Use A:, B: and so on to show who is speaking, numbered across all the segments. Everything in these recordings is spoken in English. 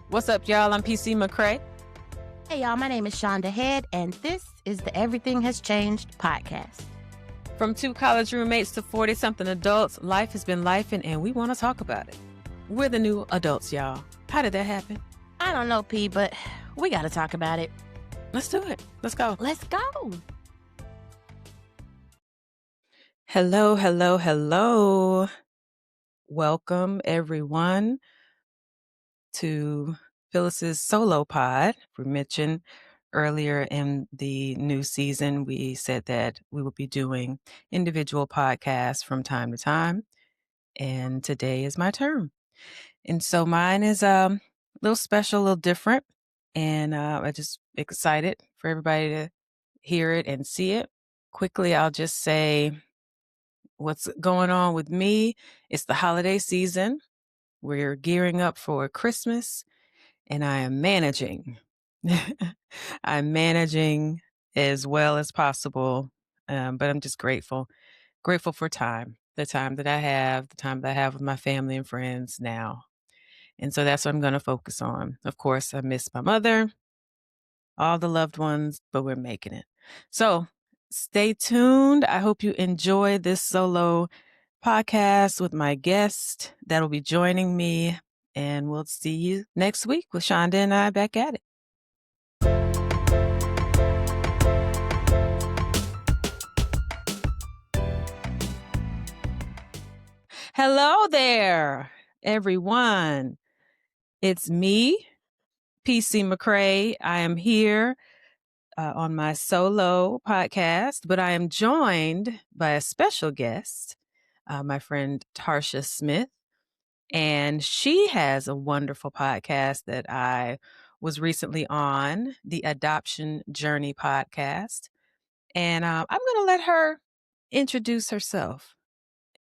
A: What's up, y'all? I'm PC McCray.
B: Hey, y'all. My name is Shaunda Head, and this is the Everything Has Changed podcast.
A: From 2 college roommates to 40-something adults, life has been lifing, and we want to talk about it. We're the new adults, y'all. How did that happen?
B: I don't know, P, but we got to talk about it.
A: Let's do it. Let's go.
B: Let's go.
A: Hello, hello, hello. Welcome, everyone, to Phyllis's solo pod. We mentioned earlier in the new season, we said that we will be doing individual podcasts from time to time. And today is my turn. And so mine is a little special, a little different. And I'm just excited for everybody to hear it and see it. Quickly, I'll just say what's going on with me. It's the holiday season. We're gearing up for Christmas, and I am managing. I'm managing as well as possible, but I'm just grateful for time, the time that I have with my family and friends now. And so that's what I'm going to focus on. Of course, I miss my mother, all the loved ones, but we're making it. So stay tuned. I hope you enjoy this solo podcast with my guest that'll be joining me. And we'll see you next week with Shaunda and I back at it. Hello there, everyone. It's me, PC McCray. I am here on my solo podcast, but I am joined by a special guest, my friend Tarcia Smith. And she has a wonderful podcast that I was recently on, the Adoption Journey podcast. And I'm going to let her introduce herself.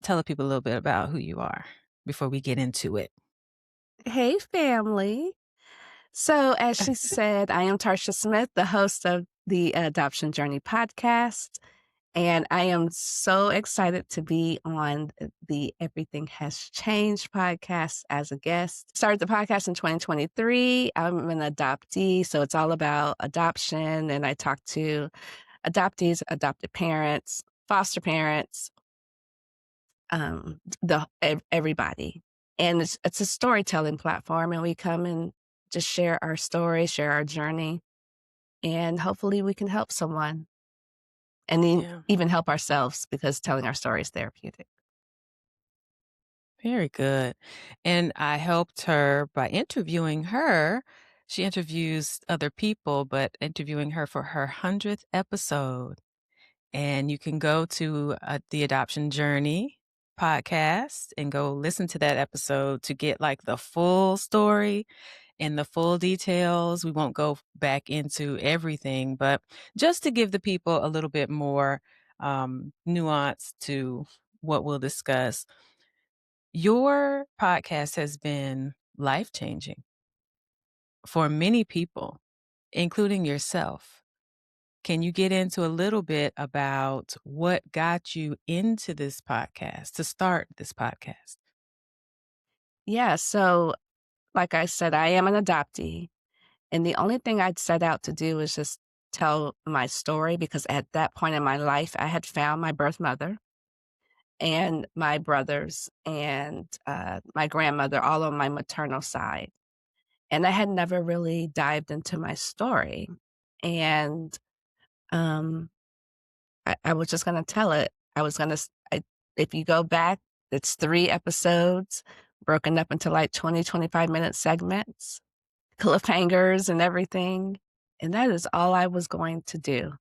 A: Tell the people a little bit about who you are before we get into it.
C: Hey, family. So, as she said, I am Tarcia Smith, the host of the Adoption Journey podcast. And I am so excited to be on the Everything Has Changed podcast as a guest. Started the podcast in 2023. I'm an adoptee, so it's all about adoption. And I talk to adoptees, adopted parents, foster parents, everybody. And it's a storytelling platform, and we come and just share our story, share our journey, and hopefully we can help someone and even help ourselves, because telling our story is therapeutic.
A: Very good. And I helped her by interviewing her. She interviews other people, but interviewing her for her 100th episode. And you can go to the Adoption Journey podcast and go listen to that episode to get like the full story and the full details. We won't go back into everything, but just to give the people a little bit more nuance to what we'll discuss. Your podcast has been life-changing for many people, including yourself. Can you get into a little bit about what got you into this podcast, to start this podcast?
C: Yeah, so like I said, I am an adoptee. And the only thing I'd set out to do was just tell my story, because at that point in my life, I had found my birth mother and my brothers and my grandmother, all on my maternal side. And I had never really dived into my story. And I was just going to tell it. I was going to, if you go back, it's 3 episodes broken up into like 20, 25-minute segments, cliffhangers and everything. And that is all I was going to do.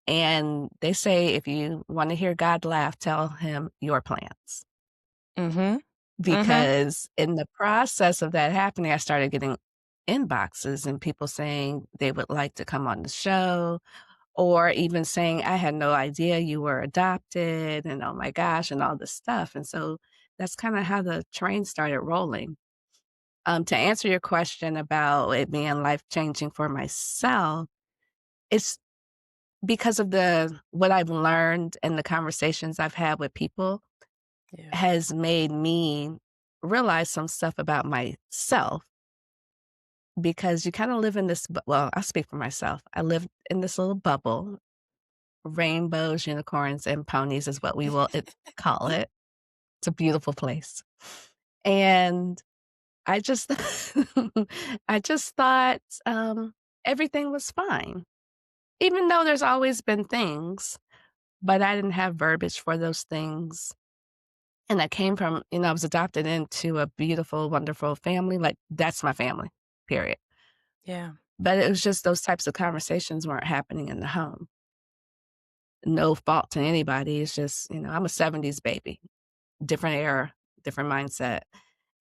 C: And they say, if you want to hear God laugh, tell him your plans.
A: Mm-hmm.
C: Because in the process of that happening, I started getting inboxes and people saying they would like to come on the show, or even saying, I had no idea you were adopted, and oh my gosh, and all this stuff. And so that's kind of how the train started rolling. To answer your question about it being life-changing for myself, it's because of what I've learned and the conversations I've had with people has made me realize some stuff about myself because you kinda live in this well, I'll speak for myself. I live in this little bubble. Rainbows, unicorns, and ponies is what we will call it. It's a beautiful place. And I just I just thought, everything was fine, even though there's always been things, but I didn't have verbiage for those things. And I came from I was adopted into a beautiful, wonderful family, like, that's my family, period.
A: Yeah.
C: But it was just those types of conversations weren't happening in the home. No fault to anybody, it's just, I'm a '70s baby, different era, different mindset.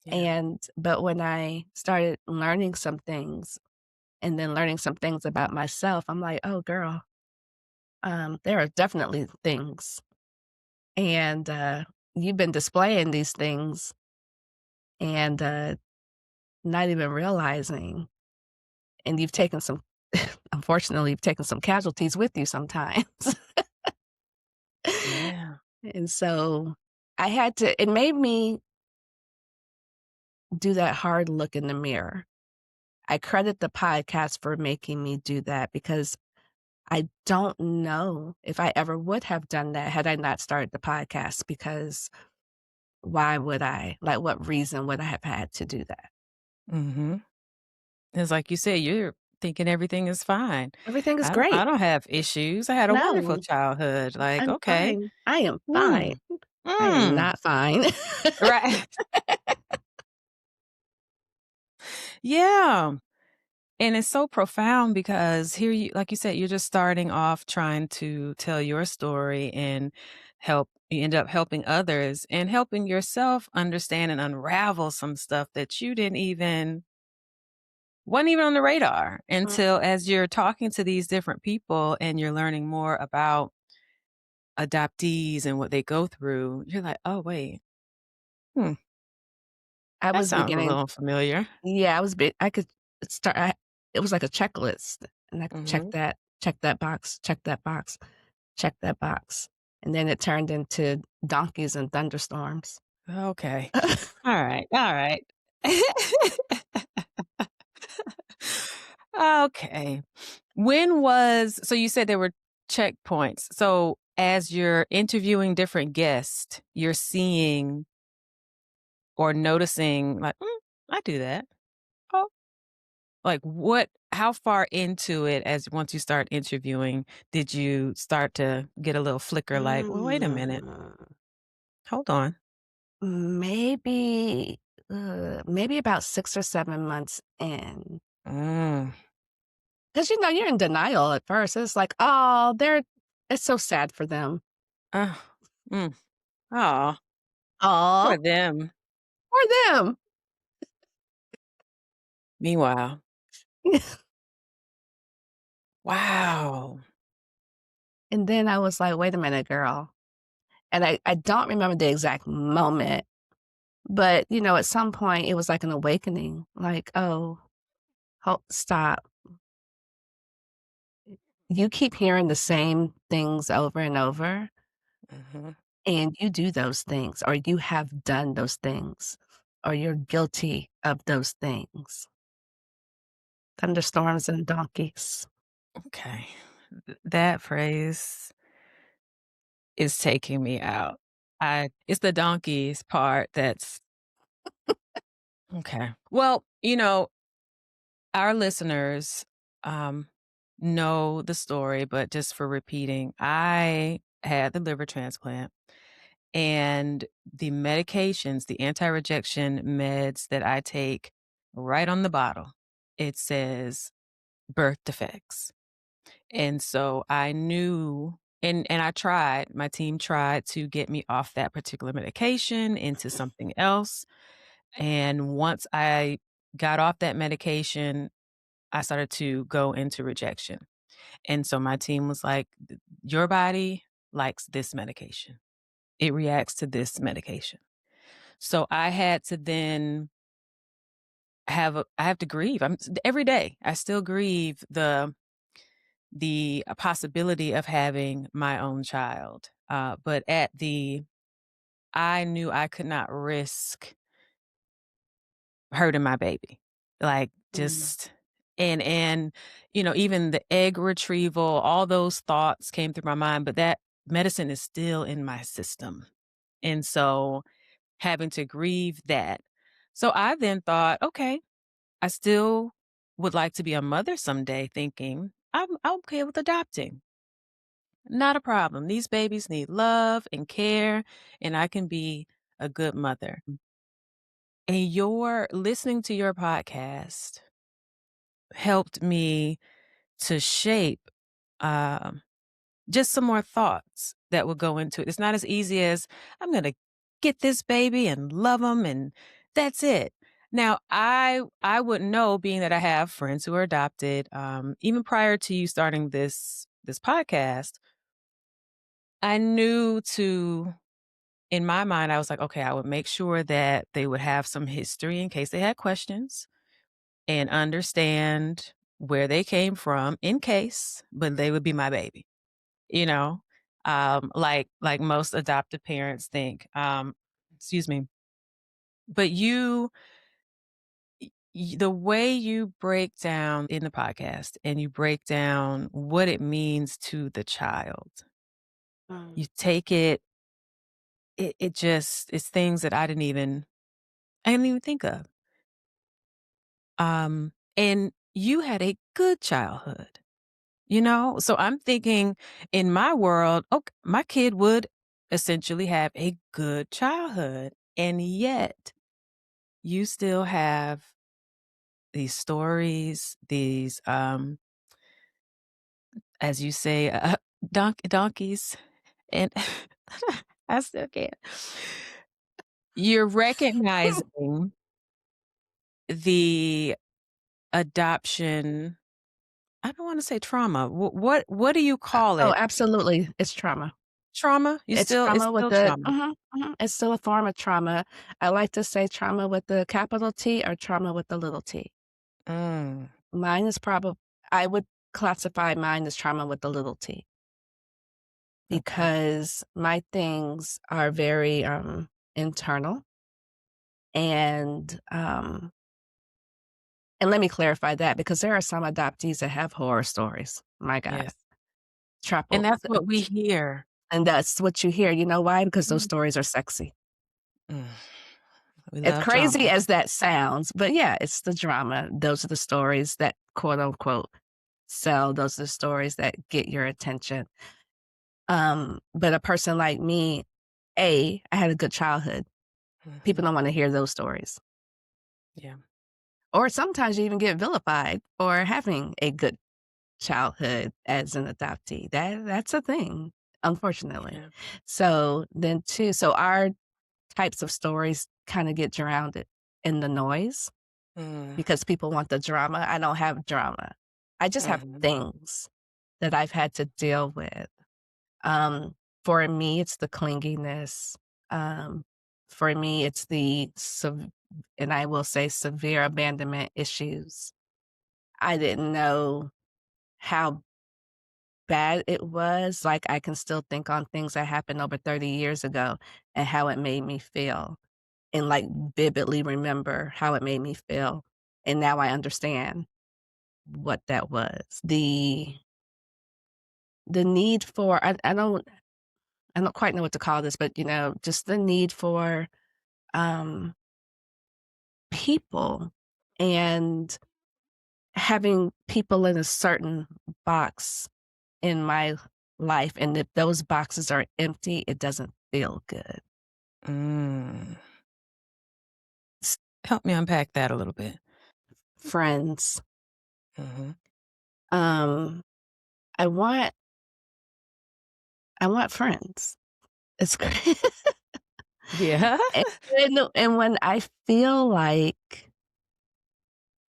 A: Yeah.
C: But when I started learning some things and then learning some things about myself, I'm like, "Oh, girl, there are definitely things, and, you've been displaying these things and, not even realizing, and you've taken some unfortunately, you've taken some casualties with you sometimes."
A: Yeah.
C: And so, it made me do that hard look in the mirror. I credit the podcast for making me do that because I don't know if I ever would have done that had I not started the podcast because why would I? Like, what reason would I have had to do that?
A: Mhm. It's like you said, you're thinking everything is fine.
C: Everything is
A: I
C: great.
A: don't have issues. I had a wonderful
C: No,
A: childhood. Like,
C: I'm
A: okay.
C: fine. I am fine.
A: Mm.
C: I am
A: Mm.
C: not fine.
A: Right. Yeah. And it's so profound because here you like you said, you're just starting off trying to tell your story and you end up helping others and helping yourself understand and unravel some stuff that you didn't even wasn't even on the radar
C: Mm,
A: until as you're talking to these different people and you're learning more about adoptees and what they go through, you're like, "Oh, wait. Hmm,
C: I
A: that
C: was
A: sounds a
C: beginning
A: little familiar."
C: yeah, I could start it was like a checklist, and I could
A: Mhm.
C: check that box, check that box, check that box, and then it turned into donkeys and thunderstorms.
A: Okay. Alright, alright. Okay. So you said there were checkpoints. So as you're interviewing different guests, you're seeing or noticing like, I do that. Oh, like how far into it as once you start interviewing, did you start to get a little flicker like, well, wait a minute.
C: Mm,
A: Hold on.
C: maybe, maybe about 6 or 7 months in.
A: Mm.
C: 'Cause, you're in denial at first. It's like, "Oh, it's so sad for them."
A: Oh, mm. Aw,
C: Aw,
A: for them.
C: for them.
A: Meanwhile, wow.
C: And then I was like, "Wait a minute, girl." And I don't remember the exact moment, but, at some point, it was like an awakening, like, "Oh, stop. You keep hearing the same things over and over,
A: Mhm.
C: and you do those things, or you have done those things, or you're guilty of those things." Thunderstorms and donkeys.
A: Okay. That phrase is taking me out. I It's the donkeys part that's okay. Well, our listeners, um, know the story, but just for repeating, I had the liver transplant and the medications, the anti-rejection meds that I take right on the bottle, it says birth defects. And so I knew and I tried, my team tried to get me off that particular medication into something else. And once I got off that medication, I started to go into rejection. And so my team was like, Your body likes this medication, it reacts to this medication." So I had to then I have to grieve. Every day, I still grieve the possibility of having my own child. But I knew I could not risk hurting my baby. like,
C: Mm.
A: just and, even the egg retrieval, all those thoughts came through my mind, but that medicine is still in my system, and so having to grieve that. So I then thought, "Okay, I still would like to be a mother someday," thinking, I'm okay with adopting. Not a problem. These babies need love and care, and I can be a good mother. And your listening to your podcast helped me to shape um, just some more thoughts that will go into it. It's not as easy as I'm going to get this baby and love them, and that's it. Now, I wouldn't know, being that I have friends who are adopted. Even prior to you starting this podcast, I knew to in my mind, I was like, okay, I would make sure that they would have some history in case they had questions and understand where they came from in case, but they would be my baby, you know? Like most adoptive parents think. Excuse me. But the way you break down in the podcast and you break down what it means to the child,
C: Mm.
A: you take it just it's things that I didn't even think of. And you had a good childhood, So I'm thinking in my world, okay, my kid would essentially have a good childhood. And yet you still have these stories, these, as you say, donkeys. And I still can't. You're recognizing the adoption. I don't wanna say trauma. What do you call
C: Oh,
A: it?
C: absolutely. It's trauma.
A: Trauma?
C: It's
A: It's
C: trauma with
A: still
C: the
A: trauma.
C: mhm, mhm. It's still a form of trauma. I like to say trauma with the capital T or trauma with the little t.
A: Mm,
C: Mine is probably I would classify mine as trauma with the little t
A: okay.
C: because my things are very, internal and, and let me clarify that because there are some adoptees that have horror stories. My God.
A: Yes. And
C: Trapple
A: that's what we hear.
C: and that's what you hear. You know why? Because those
A: Mm.
C: stories are sexy.
A: Mm, we
C: As
A: love
C: crazy
A: drama.
C: as that sounds, but yeah, it's the drama. Those are the stories that quote unquote sell. Those are the stories that get your attention. But a person like me, I had a good childhood. People
A: Mhm.
C: don't want to hear those stories.
A: Yeah.
C: Or sometimes you even get vilified for having a good childhood as an adoptee. That's a thing, unfortunately.
A: Yeah.
C: So then too, so our types of stories kind of get drowned in the noise
A: Mm,
C: because people want the drama. I don't have drama. I just have
A: mhm,
C: things that I've had to deal with. Um, for me, it's the clinginess. Um, for me, it's and I will say severe abandonment issues. I didn't know how bad it was. Like I can still think on things that happened over 30 years ago and how it made me feel and like vividly remember how it made me feel. And now I understand what that was. The need for I don't quite know what to call this, but just the need for um people and having people in a certain box in my life. And if those boxes are empty, it doesn't feel good.
A: mm.
C: S-
A: Help me unpack that a little bit.
C: Friends.
A: Mhm.
C: Um, I want I want friends. It's great.
A: Yeah.
C: and, and when I feel like,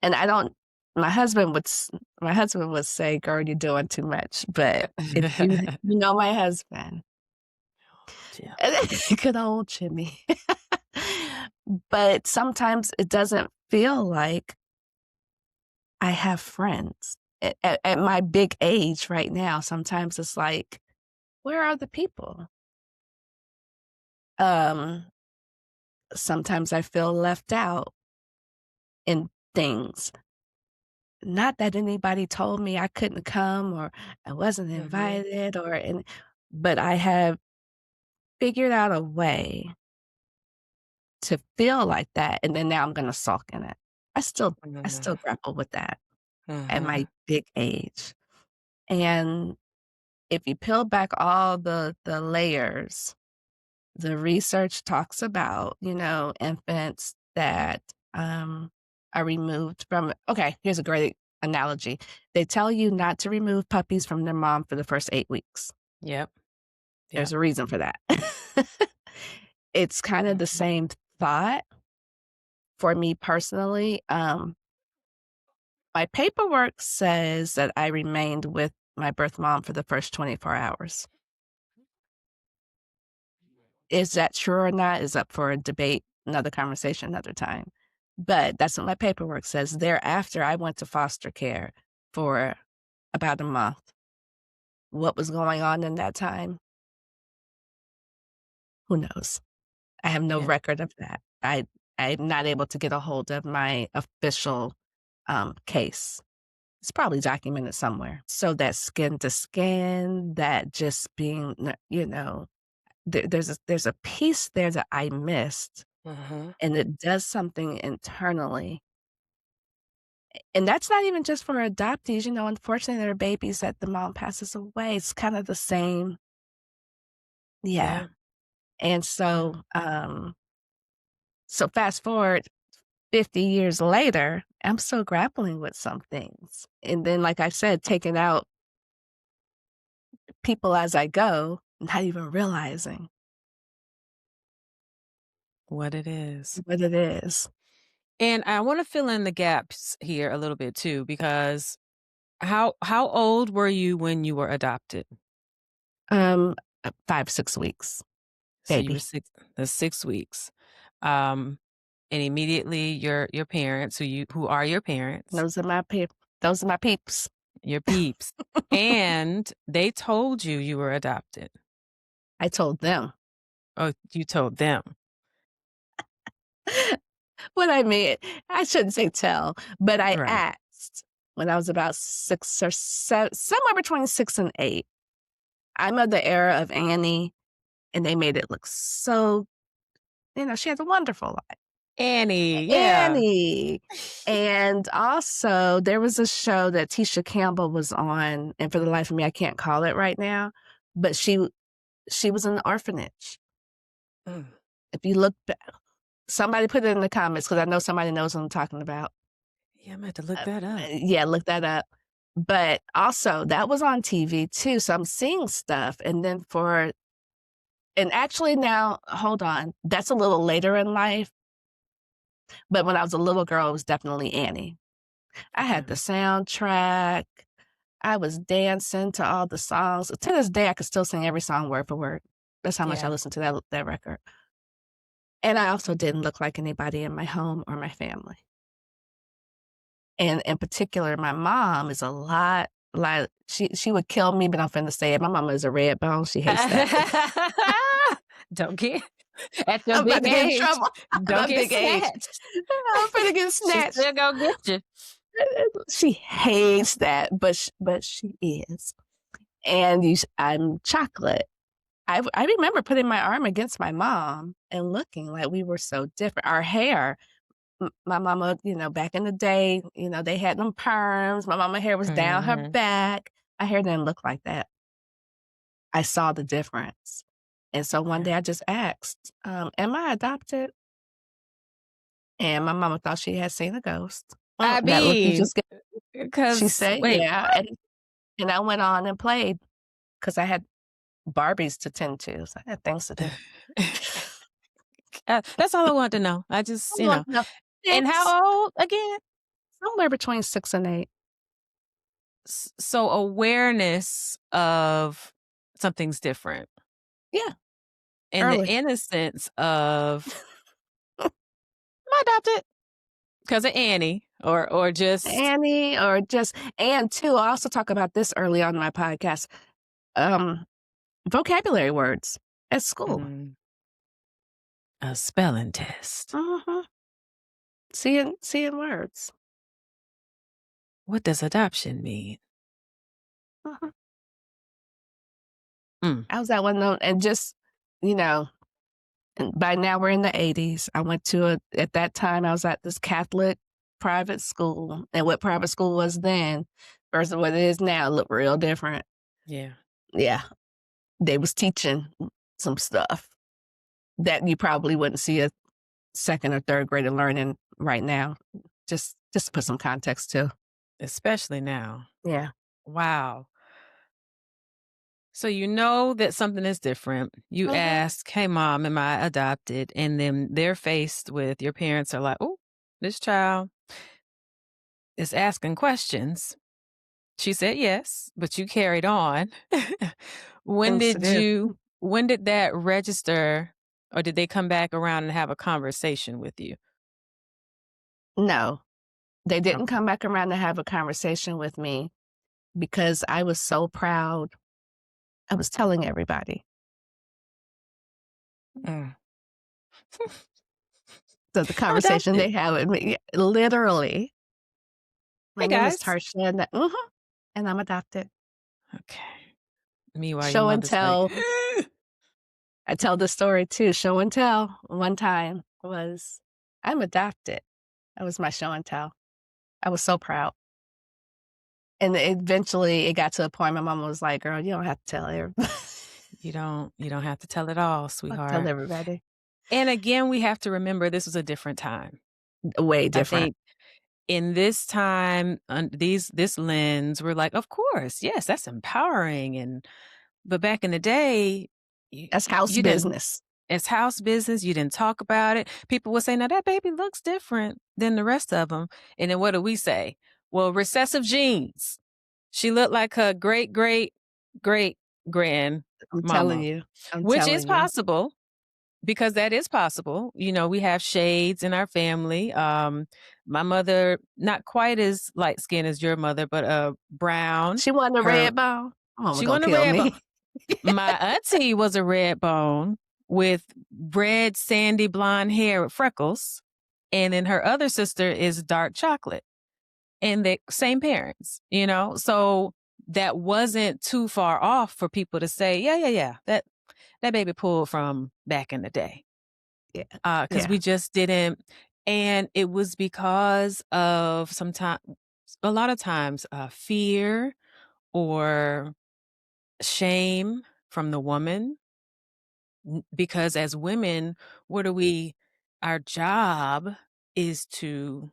C: and I don't, my husband would say, "Girl, you're doing too much." But if you know my husband,
A: Yeah.
C: good old Jimmy. But sometimes it doesn't feel like I have friends. At my big age right now, sometimes it's like, where are the people? Um, Sometimes I feel left out in things. Not that anybody told me I couldn't come or I wasn't
A: Mhm.
C: invited but I have figured out a way to feel like that, and then now I'm gonna sulk in it. I still
A: Mhm.
C: grapple with that at
A: Mhm.
C: my big age. And if you peel back all the layers, the research talks about, infants that, are removed from okay, here's a great analogy. They tell you not to remove puppies from their mom for the first 8 weeks.
A: Yep.
C: There's
A: Yep.
C: a reason for that. It's kinda the
A: Mhm.
C: same thought for me personally. My paperwork says that I remained with my birth mom for the first 24 hours. Is that true or not is up for a debate, another conversation, another time. But that's what my paperwork says. Thereafter, I went to foster care for about a month. What was going on in that time? Who knows? I have no
A: Yeah.
C: record of that. I'm not able to get a hold of my official, case. It's probably documented somewhere. So that skin to skin, that just being, there's a piece there that I missed,
A: Mhm.
C: and it does something internally. And that's not even just for adoptees, unfortunately, there are babies that the mom passes away. It's kind of the same. Yeah.
A: Yeah.
C: And
A: Yeah.
C: so fast forward 50 years later, I'm still grappling with some things. And then, like I said, taking out people as I go, not even realizing
A: What it is.
C: what it is.
A: And I wanna fill in the gaps here a little bit too, because how old were you when you were adopted?
C: Um, 5, 6 weeks,
A: So you were
C: baby.
A: 6 weeks. Um, and immediately your parents, who are your parents,
C: Those are my those are my peeps.
A: your peeps, and they told you you were adopted.
C: I told them.
A: Oh, you told them.
C: What I mean, I shouldn't say tell, but I
A: Right.
C: asked when I was about 6 or somewhere between 6 and 8. I'm of the era of Annie, and they made it look so she has a wonderful life.
A: Annie, yeah.
C: Annie! And also, there was a show that Tisha Campbell was on, and for the life of me, I can't call it right now, but she was in the orphanage.
A: Mm.
C: If you look ba somebody put it in the comments because I know somebody knows what I'm talking about.
A: Yeah, I'm gonna have to look that up.
C: Yeah, look that up. But also, that was on TV too, so I'm seeing stuff, and actually now hold on, that's a little later in life, but when I was a little girl, it was definitely Annie. I
A: Okay.
C: had the soundtrack, I was dancing to all the songs. To this day, I could still sing every song word for word. That's how much I
A: Yeah.
C: listened to that record. And I also didn't look like anybody in my home or my family. And in particular, my mom is a lot like she would kill me, but I'm finna say it. My mama is a red bone. She hates that.
A: Don't get at your
C: I'm about
A: big
C: to get in
A: age,
C: trouble at
A: don't
C: my
A: get
C: big age.
A: snatched.
C: I'm finna get
A: She's
C: snatched.
A: still gonna get you.
C: She hates that, but she is. And I'm chocolate. I remember putting my arm against my mom and looking like we were so different. Our hair, my mama, back in the day, they had them perms. My mama hair was down her
A: Mhm.
C: back. My hair didn't look like that. I saw the difference. And so one
A: Yeah.
C: day I just asked, am I adopted? And my mama thought she had seen a ghost.
A: I
C: That look you
A: mean,
C: just get. She
A: 'cause
C: said,
A: wait,
C: yeah. And I went on and played because I had Barbies to tend to. So I had things to do.
A: that's all I wanted to know. I just,
C: I want no
A: and
C: 6,
A: how old again?
C: somewhere between 6 and 8.
A: So awareness of something's different,
C: Yeah,
A: and the
C: early.
A: innocence of, "Am I adopted?" 'Cause of Annie or just
C: Annie or just and too, I also talk about this early on in my podcast, um, vocabulary words at school.
A: mm, a spelling test.
C: Mhm. Seeing words.
A: What does adoption mean?
C: Mhm.
A: Mm,
C: I was at one of those, and just, you know, and by now we're in the 80s. I went to at that time, I was at this Catholic private school, and what private school was then versus what it is now look real different.
A: yeah,
C: Yeah, they was teaching some stuff that you probably wouldn't see a second or third grader learning right now. Just to put some context to.
A: especially now.
C: Yeah.
A: Wow. So you know that something is different. You
C: Mhm.
A: ask, "Hey, mom, am I adopted?" And then they're faced with your parents are like, "Oh, this child is asking questions." She said yes, but you carried on. When
C: Yes, it
A: did
C: is.
A: you when did that register or did they come back around and have a conversation with you?
C: No, they didn't
A: Okay.
C: come back around to have a conversation with me because I was so proud. I was telling everybody.
A: Mm.
C: So the
A: I'm
C: conversation
A: adopted.
C: they had with me, literally,
A: Hey,
C: "My name is
A: guys.
C: Tarcia, and I'm adopted."
A: Okay. Meanwhile, your
C: Show and
A: mother's like,
C: tell. I tell the story too. Show and tell one time was, "I'm adopted." That was my show and tell. I was so proud. And eventually it got to a point my mom was like, "Girl, you don't have to tell everybody."
A: You don't have to tell it all,
C: I'll tell
A: sweetheart."
C: everybody.
A: And again, we have to remember this was a different time.
C: Way
A: I
C: different.
A: think in this time, this lens, we're like, "Of course, yes, that's empowering," but back in the day, you
C: That's house
A: you didn't
C: business.
A: it's house business, you didn't talk about it. People would say, "Now that baby looks different than the rest of them." And then what do we say? "Well, recessive genes. She looked like her great
C: I'm telling
A: grandmama,"
C: you. I'm
A: which is
C: telling you.
A: possible. Because that is possible. We have shades in our family. My mother, not quite as light skinned as your mother, but brown.
C: She wasn't a
A: Her
C: red bone? Mama
A: She
C: gonna
A: wasn't a
C: kill
A: red bone.
C: me.
A: My auntie was a red bone with red, sandy blonde hair with freckles. And then her other sister is dark chocolate. And the same parents. So that wasn't too far off for people to say, yeah, yeah, yeah. That baby pulled from back in the day.
C: Yeah.
A: 'Cause
C: Yeah.
A: we just didn't and it was because of a lot of times, fear or shame from the woman, because as women, what are we our job is to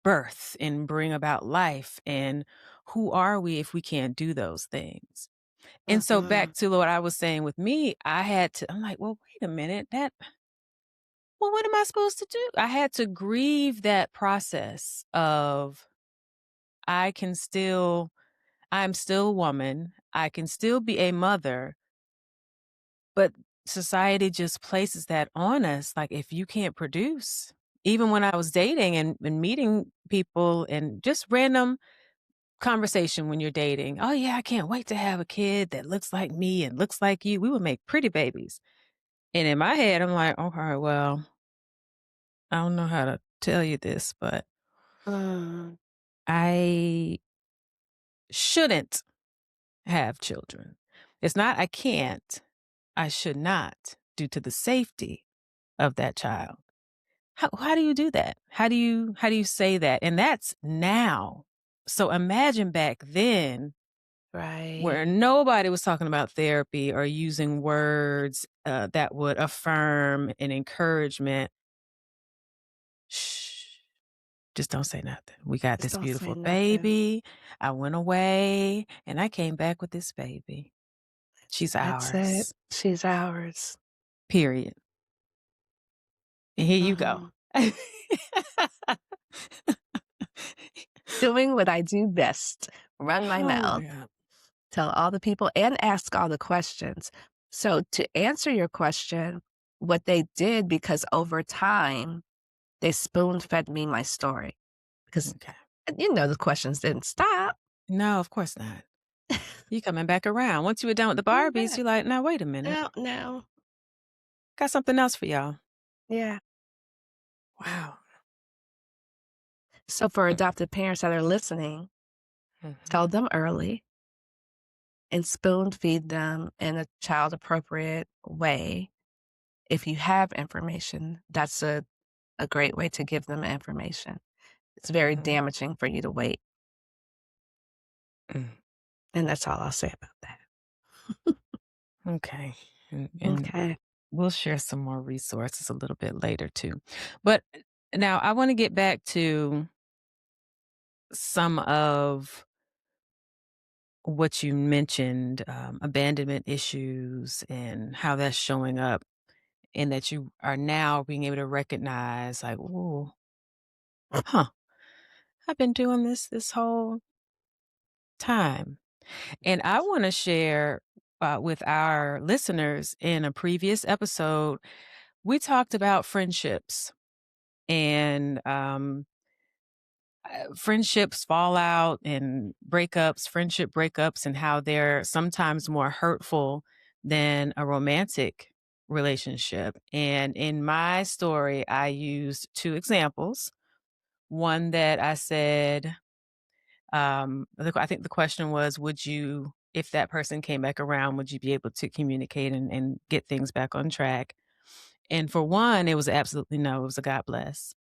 A: birth and bring about life, and who are we if we can't do those things? And so back
C: Mhm.
A: to what I was saying with me, I'm like, "Well, wait a minute, what am I supposed to do?" I had to grieve that process of I can still I'm still a woman. I can still be a mother, but society just places that on us. Like, if you can't produce, even when I was dating and meeting people and just random conversation when you're dating. Oh, yeah, I can't wait to have a kid that looks like me and looks like you. We would make pretty babies. And in my head, I'm like, okay, well, I don't know how to tell you this, but
C: Mm.
A: I shouldn't have children. It's not I can't, I should not due to the safety of that child. How do you do that? How do you say that? And that's now. So imagine back then
C: Right.
A: where nobody was talking about therapy or using words that would affirm and encouragement. Shh. Just don't say nothing. We got
C: Just
A: this
C: don't say
A: beautiful
C: nothing.
A: baby. I went away and I came back with this baby. She's
C: That's it.
A: ours.
C: She's ours.
A: Period. And here you go.
C: Mhm. Doing what I do best. Run my
A: Oh my
C: mouth.
A: God.
C: Tell all the people and ask all the questions. So to answer your question, what they did, because over time, they spoon-fed me my story because,
A: Okay.
C: the questions didn't stop.
A: No, of course not. You coming back around. Once you were done with the
C: Coming
A: Barbies,
C: back.
A: you're like, now wait a minute.
C: No, no.
A: Got something else for y'all.
C: Yeah.
A: Wow.
C: So for adopted parents that are listening,
A: Mhm.
C: tell them early and spoon feed them in a child appropriate way. If you have information, that's a great way to give them information. It's very
A: Mhm.
C: damaging for you to wait.
A: Mm.
C: And that's all I'll say about that.
A: Okay. And
C: Okay.
A: we'll share some more resources a little bit later too. But now I want to get back to some of what you mentioned, abandonment issues and how that's showing up, and that you are now being able to recognize, like, "Ooh, huh, I've been doing this whole time." And I want to share with our listeners in a previous episode, we talked about friendships and friendships fallout and breakups, friendship breakups, and how they're sometimes more hurtful than a romantic relationship. And in my story, I used two examples. One that I said, I think the question was, would you, if that person came back around, would you be able to communicate and get things back on track? And for one, it was absolutely no, it was a God bless.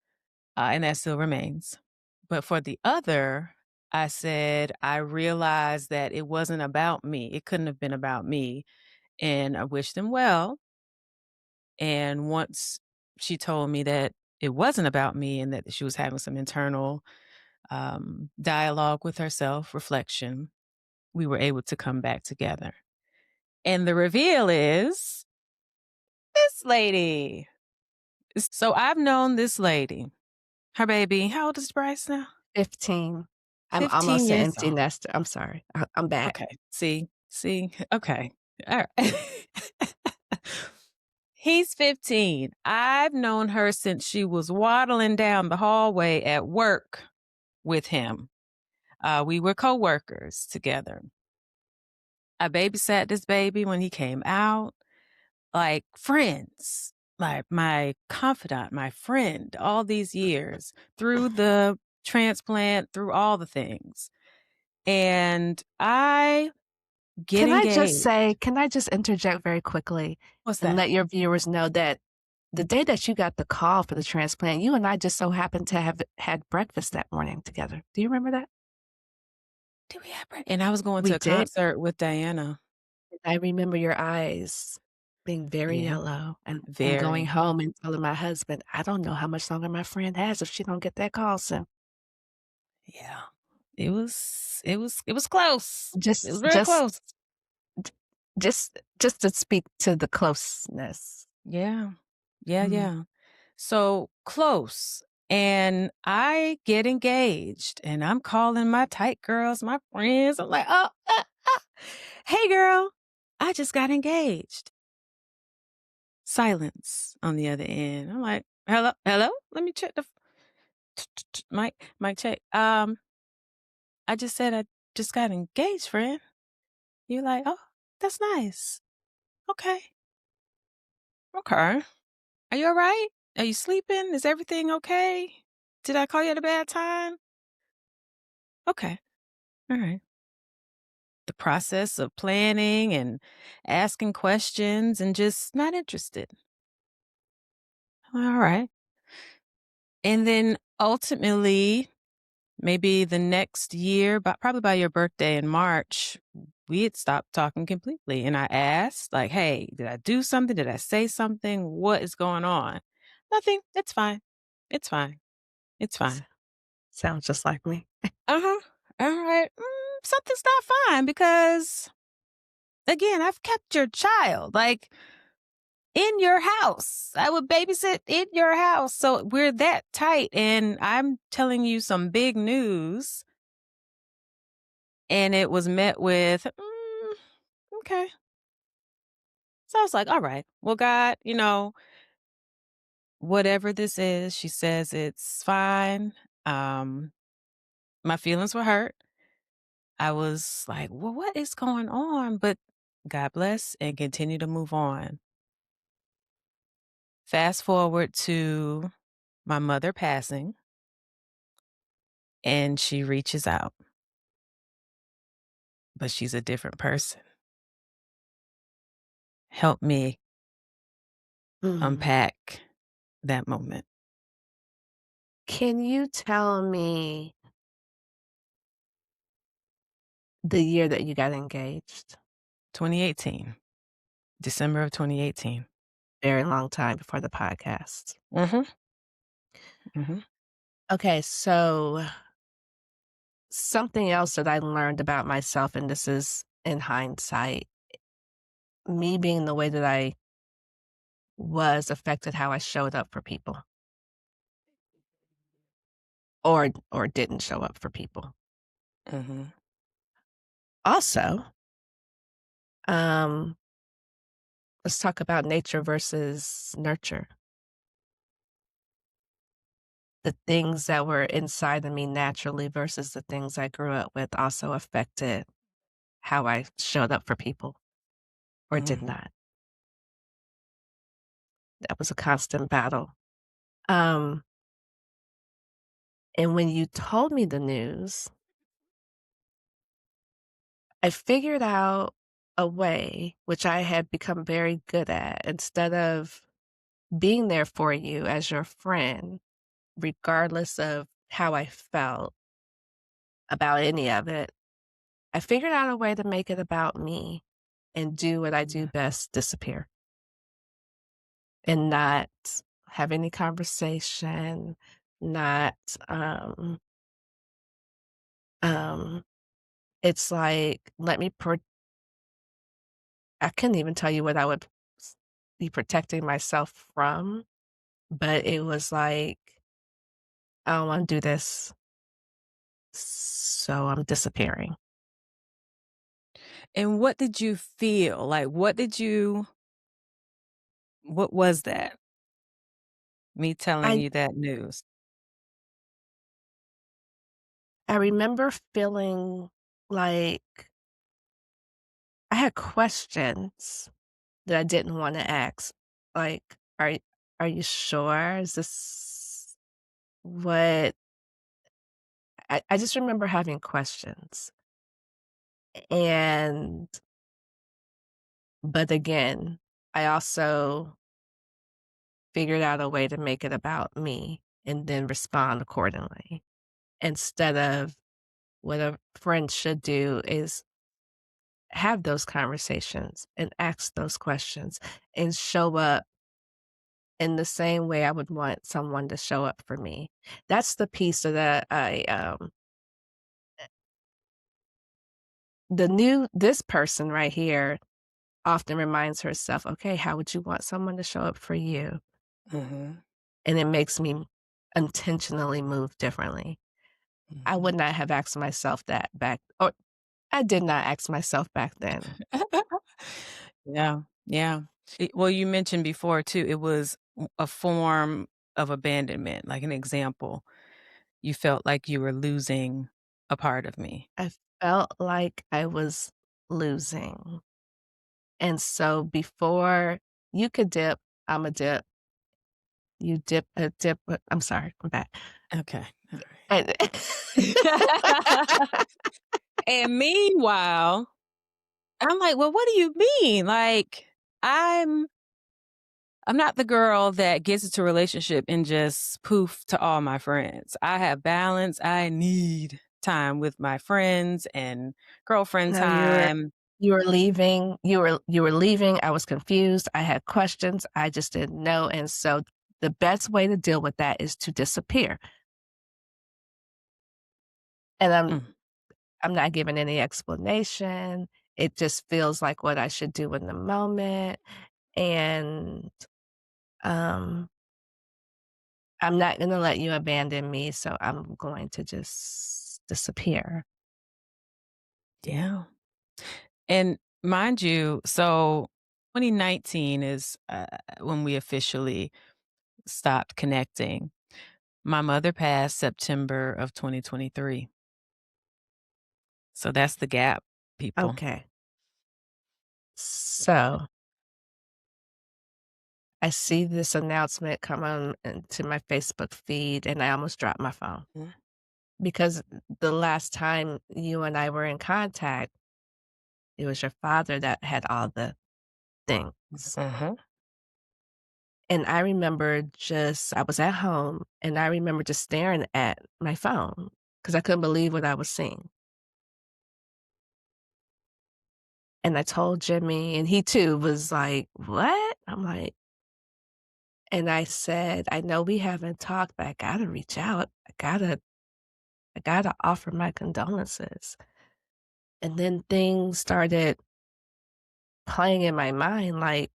A: And that still remains. But for the other, I said, I realized that it wasn't about me. It couldn't have been about me. And I wished them well. And once she told me that it wasn't about me and that she was having some internal dialogue with herself, reflection, we were able to come back together. And the reveal is this lady. So I've known this lady. Her baby, how old is Bryce now?
C: 15. I'm
A: 15
C: almost an
A: years
C: empty
A: old.
C: nester. I'm sorry. I'm back.
A: Okay. See? Okay. All right. He's 15. I've known her since she was waddling down the hallway at work with him. We were coworkers together. I babysat this baby when he came out, like friends, like my confidant, my friend, all these years through the transplant, through all the things. And I get engaged.
C: Can I just interject very quickly
A: What's
C: and
A: that?
C: let your viewers know that the day that you got the call for the transplant, you and I just so happened to have had breakfast that morning together. Do you remember that?
A: Do we have And I was going
C: We
A: to a
C: did.
A: concert with Diana.
C: I remember your eyes being very
A: Yeah,
C: yellow and going
A: very.
C: home and telling my husband, "I don't know how much longer my friend has if she don't get that call soon."
A: Yeah. It was close. It was
C: Just
A: real
C: just
A: close.
C: j just to speak to the closeness.
A: Yeah. Yeah,
C: Mm.
A: yeah. So close. And I get engaged and I'm calling my tight girls, my friends. I'm like, oh, hey girl, I just got engaged. Silence on the other end. I'm like, hello, hello. Let me check the mic check. I just said I just got engaged, friend. You're like, oh, that's nice. Okay. Okay. Are you all right? Are you sleeping? Is everything okay? Did I call you at a bad time? Okay. All right. The process of planning and asking questions and just not interested. All right. And then ultimately, maybe the next year, but probably by your birthday in March, we had stopped talking completely. And I asked, like, hey, did I do something? Did I say something? What is going on? Nothing. It's fine. It's fine. It's
C: S
A: fine.
C: Sounds just like me.
A: Uh-huh. All right. Something's not fine because, again, I've kept your child like in your house. I would babysit in your house. So we're that tight. And I'm telling you some big news. And it was met with, okay. So I was like, all right, well, God, whatever this is, she says it's fine. Um, my feelings were hurt. I was like, well, what is going on? But God bless and continue to move on. Fast forward to my mother passing. and she reaches out, but she's a different person. Help me
C: Mm.
A: unpack that moment.
C: Can you tell me the year that you got engaged?
A: 2018, December of 2018.
C: Very long time before the podcast.
A: Mhm, mhm,
C: Okay, so something else that I learned about myself, and this is in hindsight, me being the way that I was affected how I showed up for people or didn't show up for people.
A: mhm,
C: Also, um, let's talk about nature versus nurture. The things that were inside of me naturally versus the things I grew up with also affected how I showed up for people or did
A: mhm.
C: not. That was a constant battle. Um, and when you told me the news, I figured out a way, which I had become very good at, instead of being there for you as your friend, regardless of how I felt about any of it, I figured out a way to make it about me and do what I do
A: Yeah.
C: best, disappear and not have any conversation, not, um, um, it's like, let me I couldn't even tell you what I would be protecting myself from, but it was like, I don't want to do this, so I'm disappearing.
A: And what did you feel? Like, what was that? Me telling
C: I
A: you that news?
C: I remember feeling like I had questions that I didn't want to ask. Like, are you sure? Is this what I just remember having questions. And but again, I also figured out a way to make it about me and then respond accordingly. Instead of what a friend should do is have those conversations and ask those questions and show up in the same way I would want someone to show up for me. That's the piece that this person right here often reminds herself, okay, how would you want someone to show up for you?
A: Mhm,
C: And it makes me intentionally move differently. I
A: mhm.
C: would not have asked myself that back, or I did not ask myself back then.
A: Yeah, yeah. Well, you mentioned before too, it was a form of abandonment, like an example. You felt like you were losing a part of me.
C: I felt like I was losing. And so before you could dip, I'm a dip. You dip, a dip. I'm sorry, I'm back.
A: Okay, all
C: And
A: right. And meanwhile, I'm like, "Well, what do you mean? Like, I'm I'm not the girl that gets into a relationship and just poof to all my friends. I have balance. I need time with my friends and girlfriend
C: no,
A: time."
C: you were leaving. You were leaving. I was confused. I had questions. I just didn't know. And so the best way to deal with that is to disappear. And
A: Mm,
C: I'm not giving any explanation. It just feels like what I should do in the moment. And um I'm not gonna let you abandon me, so I'm going to just disappear.
A: yeah. And mind you, so 2019 is when we officially stopped connecting. My mother passed September of 2023. So that's the gap, people.
C: Okay. So I see this announcement come on into my Facebook feed and I almost dropped my phone.
A: Mm.
C: because the last time you and I were in contact, it was your father that had all the things.
A: Mm-hmm.
C: And I remember I was at home, and I remember just staring at my phone because I couldn't believe what I was seeing. And I told Jimmy, and he too was like, "What?" I'm like, and I said, "I know we haven't talked, but I gotta reach out. I gotta offer my condolences." And then things started playing in my mind like,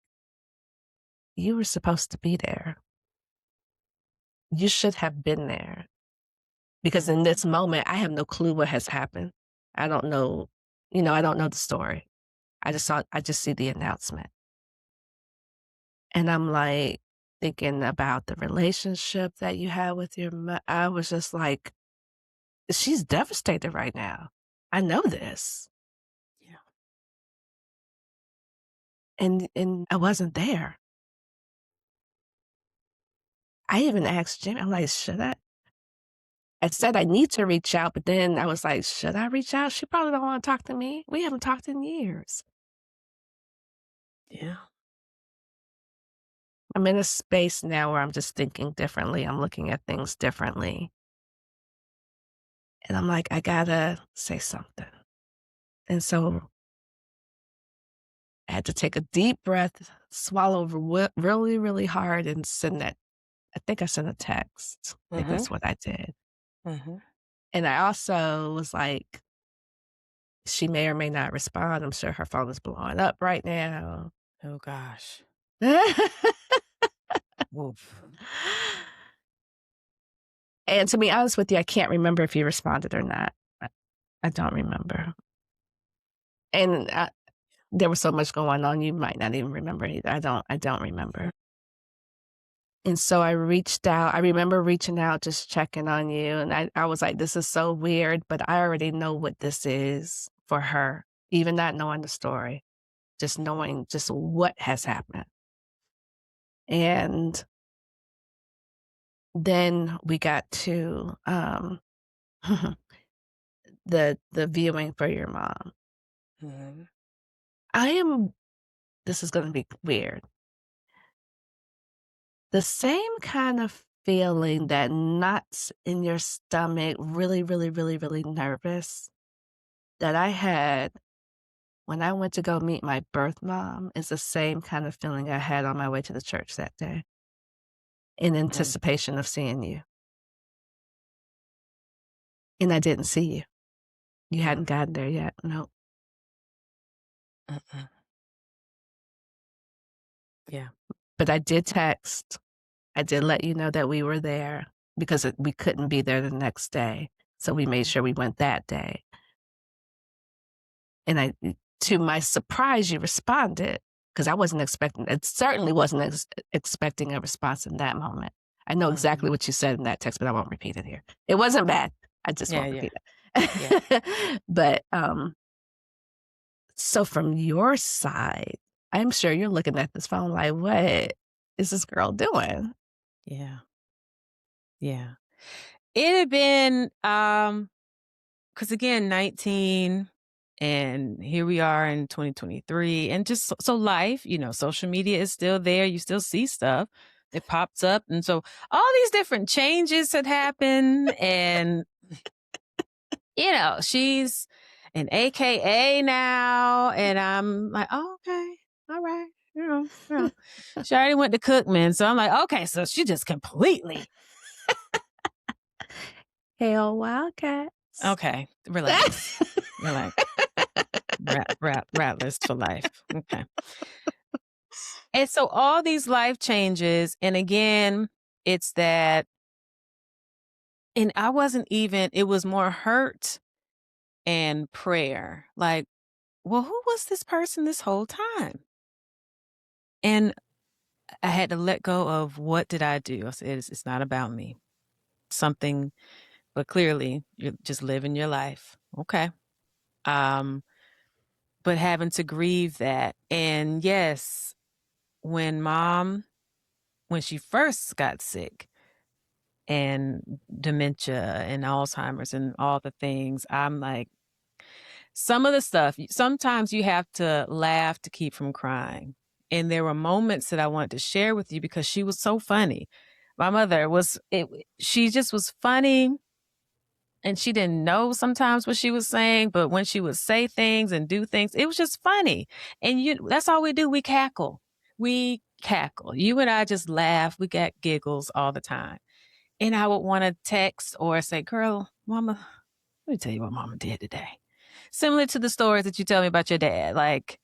C: "You were supposed to be there. You should have been there." Because in
A: Mm-hmm.
C: this moment, I have no clue what has happened. I don't know, I don't know the story. I just see the announcement. And I'm like thinking about the relationship that you had with your I was just like, she's devastated right now. I know this.
A: Yeah.
C: And I wasn't there. I even asked Jimmy, I'm like, should I? I said I need to reach out, but then I was like, should I reach out? She probably don't want to talk to me. We haven't talked in years.
A: Yeah.
C: I'm in a space now where I'm just thinking differently. I'm looking at things differently. And I'm like, I gotta say something. And so I had to take a deep breath, swallow really, really hard, and send that. I think I sent a text. I think
A: Mm-hmm.
C: that's what I did.
A: Mm-hmm.
C: And I also was like, she may or may not respond. I'm sure her phone is blowing up right now.
A: Oh gosh. Woof.
C: And to be honest with you, I can't remember if you responded or not. I don't remember. And there was so much going on, you might not even remember either. I don't remember. And so I reached out. I remember reaching out, just checking on you. And I was like, this is so weird, but I already know what this is for her, even not knowing the story, just knowing just what has happened. And then we got to the viewing for your mom.
A: Mm-hmm.
C: I am, this is going to be weird. The same kind of feeling, that knots in your stomach, really, really, really, really nervous, that I had when I went to go meet my birth mom, is the same kind of feeling I had on my way to the church that day, in anticipation of seeing you. And I didn't see you. You hadn't gotten there yet. No.
A: Mm-hmm. Yeah.
C: But I did text. I did let you know that we were there because we couldn't be there the next day. So we made sure we went that day. And to my surprise, you responded, because I wasn't expecting, it certainly wasn't expecting a response in that moment. I know exactly
A: Mm-hmm.
C: what you said in that text, but I won't repeat it here. It wasn't bad. I just
A: Yeah.
C: won't
A: Yeah.
C: repeat
A: Yeah.
C: it. But so from your side, I'm sure you're looking at this phone like, what is this girl doing?
A: Yeah. Yeah. It had been, because again, 19, and here we are in 2023, and just so life, social media is still there. You still see stuff. It pops up. And so all these different changes had happened. And, she's an AKA now. And I'm like, oh, okay. All right. She already went to Cookman. So I'm like, okay, so she just completely.
C: Hail Wildcats.
A: Okay, relax. Relax. Rattlers for life. Okay. And so all these life changes, and again, it's that, and I wasn't even, it was more hurt and prayer. Like, well, who was this person this whole time? And I had to let go of, what did I do? I said, it's not about me. Something, but clearly you're just living your life. Okay. But having to grieve that. And yes, when she first got sick, and dementia and Alzheimer's and all the things, I'm like, some of the stuff, sometimes you have to laugh to keep from crying. And there were moments that I wanted to share with you because she was so funny. My mother she just was funny, and she didn't know sometimes what she was saying, but when she would say things and do things, it was just funny. And that's all we do. We cackle. We cackle. You and I just laugh. We got giggles all the time. And I would want to text or say, girl, mama, let me tell you what mama did today. Similar to the stories that you tell me about your dad. Like,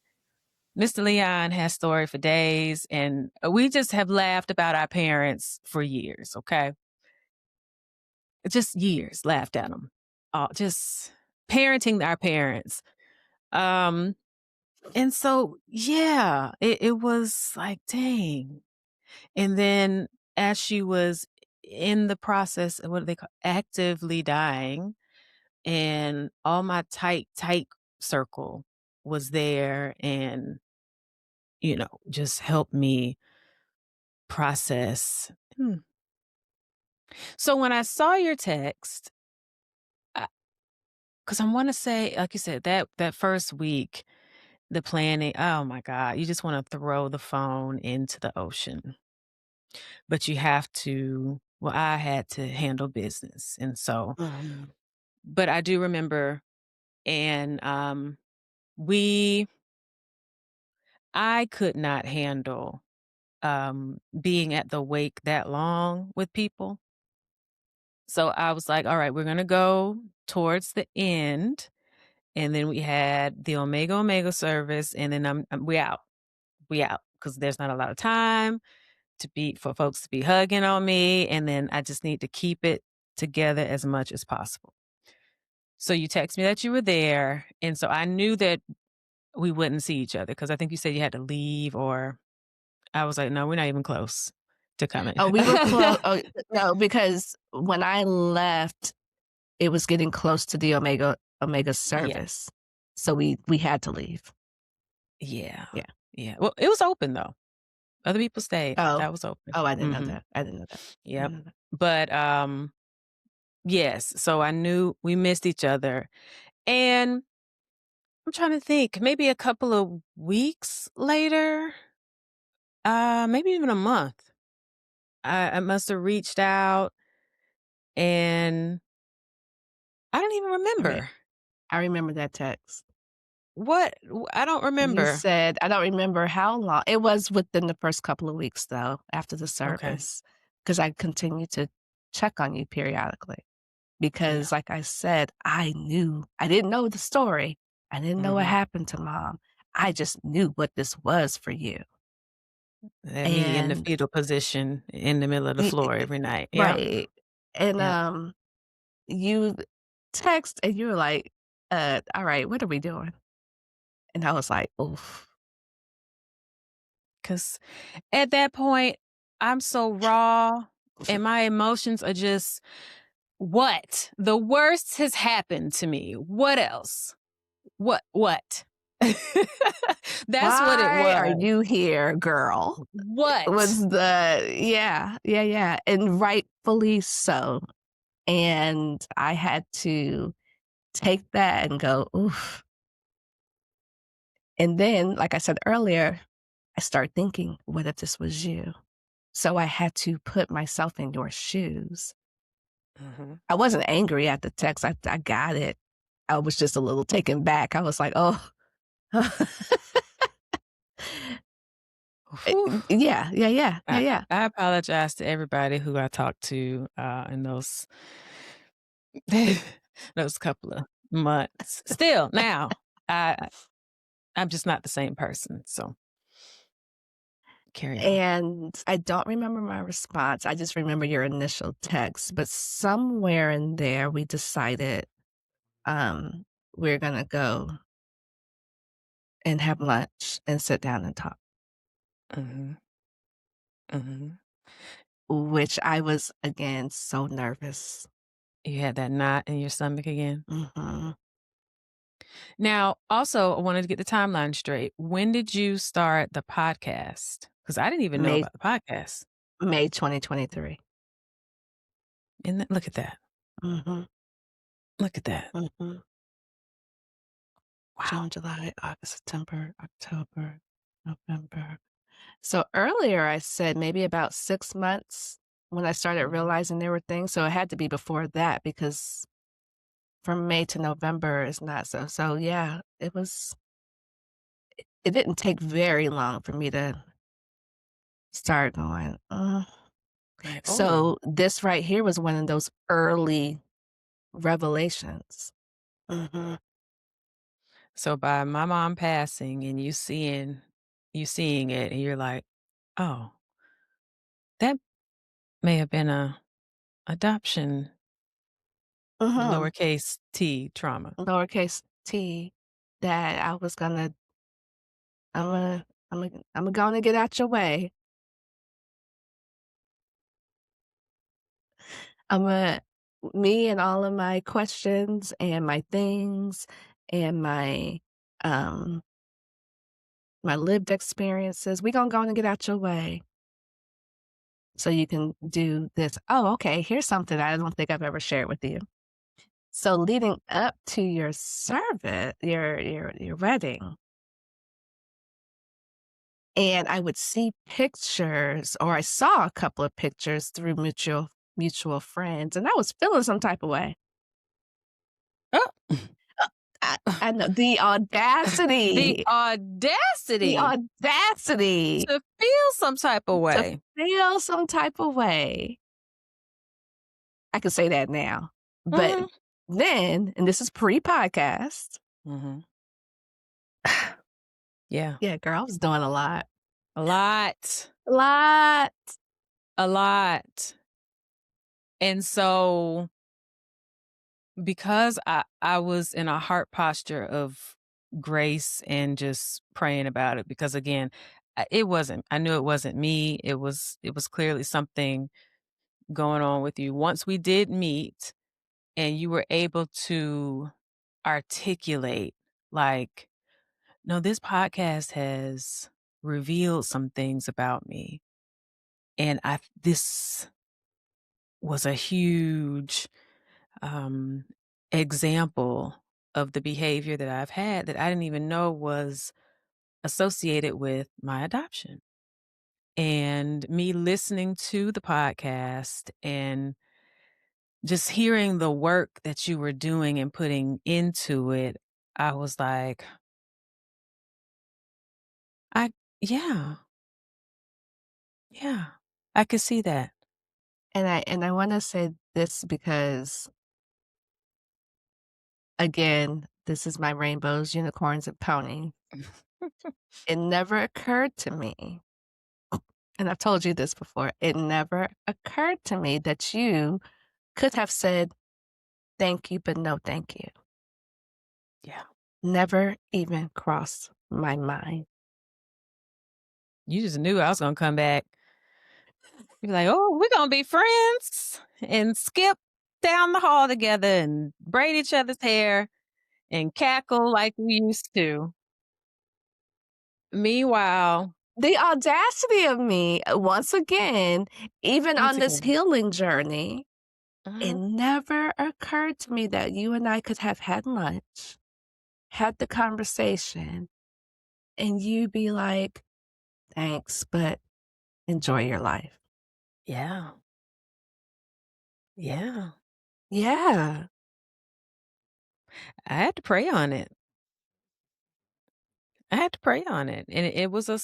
A: Mr. Leon has story for days, and we just have laughed about our parents for years, okay? Just years, laughed at them. Just parenting our parents. And so, yeah, it was like, dang. And then as she was in the process of what do they call actively dying, and all my tight circle was there and, just helped me process. So when I saw your text, because I want to say, like you said, that first week, the planning, oh my God, you just want to throw the phone into the ocean. But you have to, well, I had to handle business. And so,
C: Mhm.
A: but I do remember, and we, I could not handle being at the wake that long with people. So I was like, all right, we're going to go towards the end. And then we had the Omega service. And then we out. We out. Because there's not a lot of time for folks to be hugging on me. And then I just need to keep it together as much as possible. So you text me that you were there. And so I knew that we wouldn't see each other because I think you said you had to leave, or I was like, no, we're not even close to coming.
C: Oh, we were close. Oh, no, because when I left, it was getting close to the Omega
A: Yeah.
C: service. So we had to leave.
A: Yeah.
C: Yeah.
A: Yeah. Well, it was open though. Other people stayed.
C: Oh.
A: That was open.
C: Oh, I didn't know
A: Mhm.
C: that. I didn't know that. I
A: Yep.
C: didn't know that.
A: But, yes, so I knew we missed each other, and I'm trying to think, maybe a couple of weeks later, maybe even a month, I must have reached out, and I don't even
C: I mean,
A: remember.
C: I remember that text.
A: I don't
C: You
A: remember.
C: said I don't remember how long. It was within the first couple of weeks, though, after the
A: Okay.
C: service, because I continued to check on you periodically.
A: Yeah.
C: Because, like I said, I didn't know the story. I didn't know what
A: Mhm.
C: happened to mom. I just knew what this was for you.
A: Me in the
C: And
A: fetal position in the middle of the floor every night. Yep.
C: right. And,
A: Yep.
C: you text and you were like, all right, what are we doing?" And I was like, "Oof."
A: 'Cause at that point, I'm so raw, and my emotions are just, what? The worst has happened to me. What else? What? That's what it
C: "Why are
A: was.
C: you here, girl?"
A: What?
C: Was the yeah, yeah, yeah, and rightfully so. And I had to take that and go, "Oof." And then, like I said earlier, I started thinking, "What if this was you?" So I had to put myself in your shoes.
A: Mhm.
C: I wasn't angry at the text, I got it. I was just a little taken back. I was like, "Oh."
A: Whew.
C: Yeah, yeah, yeah, yeah,
A: I
C: yeah.
A: I apologize to everybody who I talked to, in those those couple of months. Still, now, I'm just not the same person, so carry on.
C: And I don't remember my response. I just remember your initial text, but somewhere in there we decided um we're going to go and have lunch and sit down and talk,
A: Mhm. Mhm.
C: which I was again so nervous.
A: You had that knot in your stomach again?
C: Mhm.
A: Now, also, I wanted to get the timeline straight. When did you start the podcast? Because I didn't even know
C: May
A: about the podcast.
C: May 2023.
A: And look at that.
C: Mhm,
A: Look at that.
C: mhm.
A: Wow.
C: June, July, August, September, October, November. So earlier I said maybe about 6 months when I started
A: Mhm.
C: realizing there were things, so it had to be before that because from May to November is not so yeah, it didn't take very long for me to start going, "Mm."
A: Like, oh.
C: So this right here was one of those early revelations. Mhm.
A: So by my mom passing and you seeing it and you're like, "Oh, that may have been a adoption
C: Mhm.
A: lowercase t trauma."
C: Lowercase t that I was gonna I'm gonna get out your way. I'm a Me and all of my questions and my things and um, my lived experiences, we gonna go on and get out your way so you can do this. Oh, okay, here's something I don't think I've ever shared with you. So leading up to your service, your wedding, and I would see pictures, or I saw a couple of pictures through mutual friends, and I was feeling some type of way.
A: Oh.
C: Uh, I know
A: The
C: the
A: audacity
C: audacity
A: to feel some type of
C: to
A: way.
C: feel some type of way. I can say that now, but
A: Mhm.
C: then, and this is pre-podcast,
A: Mhm. Yeah.
C: yeah, girl, I was doing a lot.
A: A lot.
C: A lot.
A: A lot. And so because I was in a heart posture of grace and just praying about it because again, it wasn't I knew it wasn't me. It was clearly something going on with you. Once we did meet and you were able to articulate like, no, this podcast has revealed some things about me. And this was a huge um, example of the behavior that I've had that I didn't even know was associated with my adoption. And me listening to the podcast and just hearing the work that you were doing and putting into it, I was like, I, yeah, yeah, I could see that.
C: And I wanna say this because, again, this is my rainbows, unicorns, and pony. It never occurred to me, and I've told you this before, it never occurred to me that you could have said, "Thank you, but no thank you."
A: Yeah.
C: Never even crossed my mind.
A: You just knew I was going to come back. You'd be like, oh, we're going to be friends and skip down the hall together and braid each other's hair and cackle like we used to. Meanwhile,
C: The audacity of me, once again, even
A: once
C: on this
A: again,
C: healing journey, it
A: uh
C: never occurred to me that you and I could have had lunch, had the conversation, and you be like, "Thanks, but enjoy your life."
A: yeah, yeah.
C: Yeah.
A: I had to pray on it. I had to pray on it. And it was a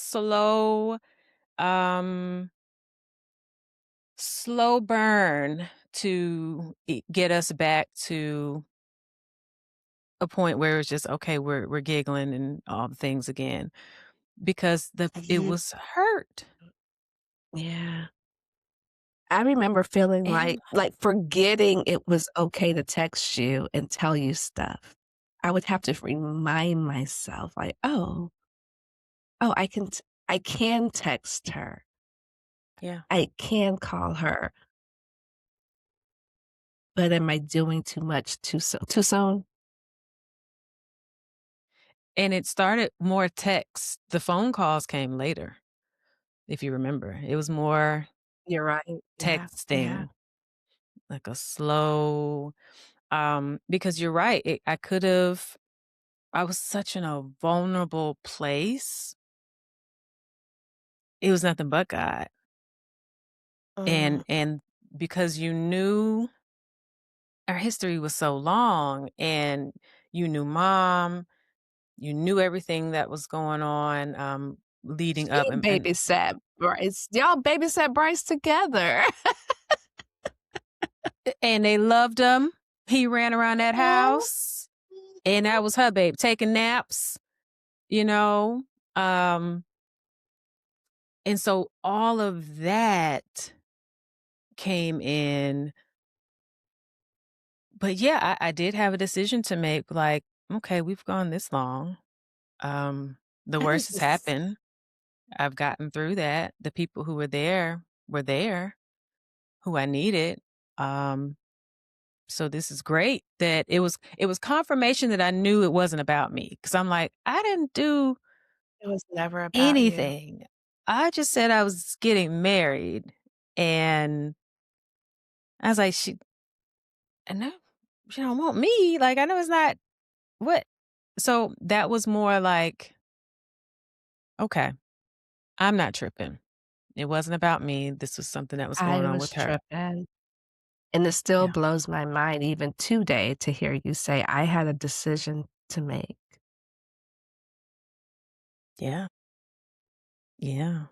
A: um, slow burn to get us back to a point where it's just okay, we're giggling and all the things again because it
C: Mhm.
A: was hurt.
C: Yeah. I remember feeling
A: And
C: like forgetting it was okay to text you and tell you stuff. I would have to remind myself like, "Oh, I can text her.
A: yeah.
C: I can call her, but am I doing too much too too soon?"
A: And it started more text. The phone calls came later, if you remember. It was more
C: You're right. Yeah. Yeah.
A: texting. like a slow, because you're right. I was such in a vulnerable place. It was nothing but God.
B: Mm.
A: And because you knew our history was so long and you knew mom, you knew everything that was going on, leading
C: She
A: up and
C: babysat Bryce. Y'all babysat Bryce together.
A: and they loved him. He ran around that house and that was her babe taking naps, you know? Um, and so all of that came in. But yeah, I did have a decision to make, like, okay, we've gone this long. The
B: I was
A: worst has
B: just
A: happened. I've gotten through that. The people who were there, who I needed. Um, so this is great that it was confirmation that I knew it wasn't about me. Cause I'm like, I didn't do
B: it was never about you.
A: anything. I just said I was getting married. And I was like, I know she don't want me. Like, I know it's not what. So that was more like, okay, I'm not tripping. It wasn't about me. This was something that was going
C: I
A: on
C: was
A: with her.
C: tripping, and it still
A: Yeah.
C: blows my mind even today to hear you say, "I had a decision to make."
A: Yeah. Yeah.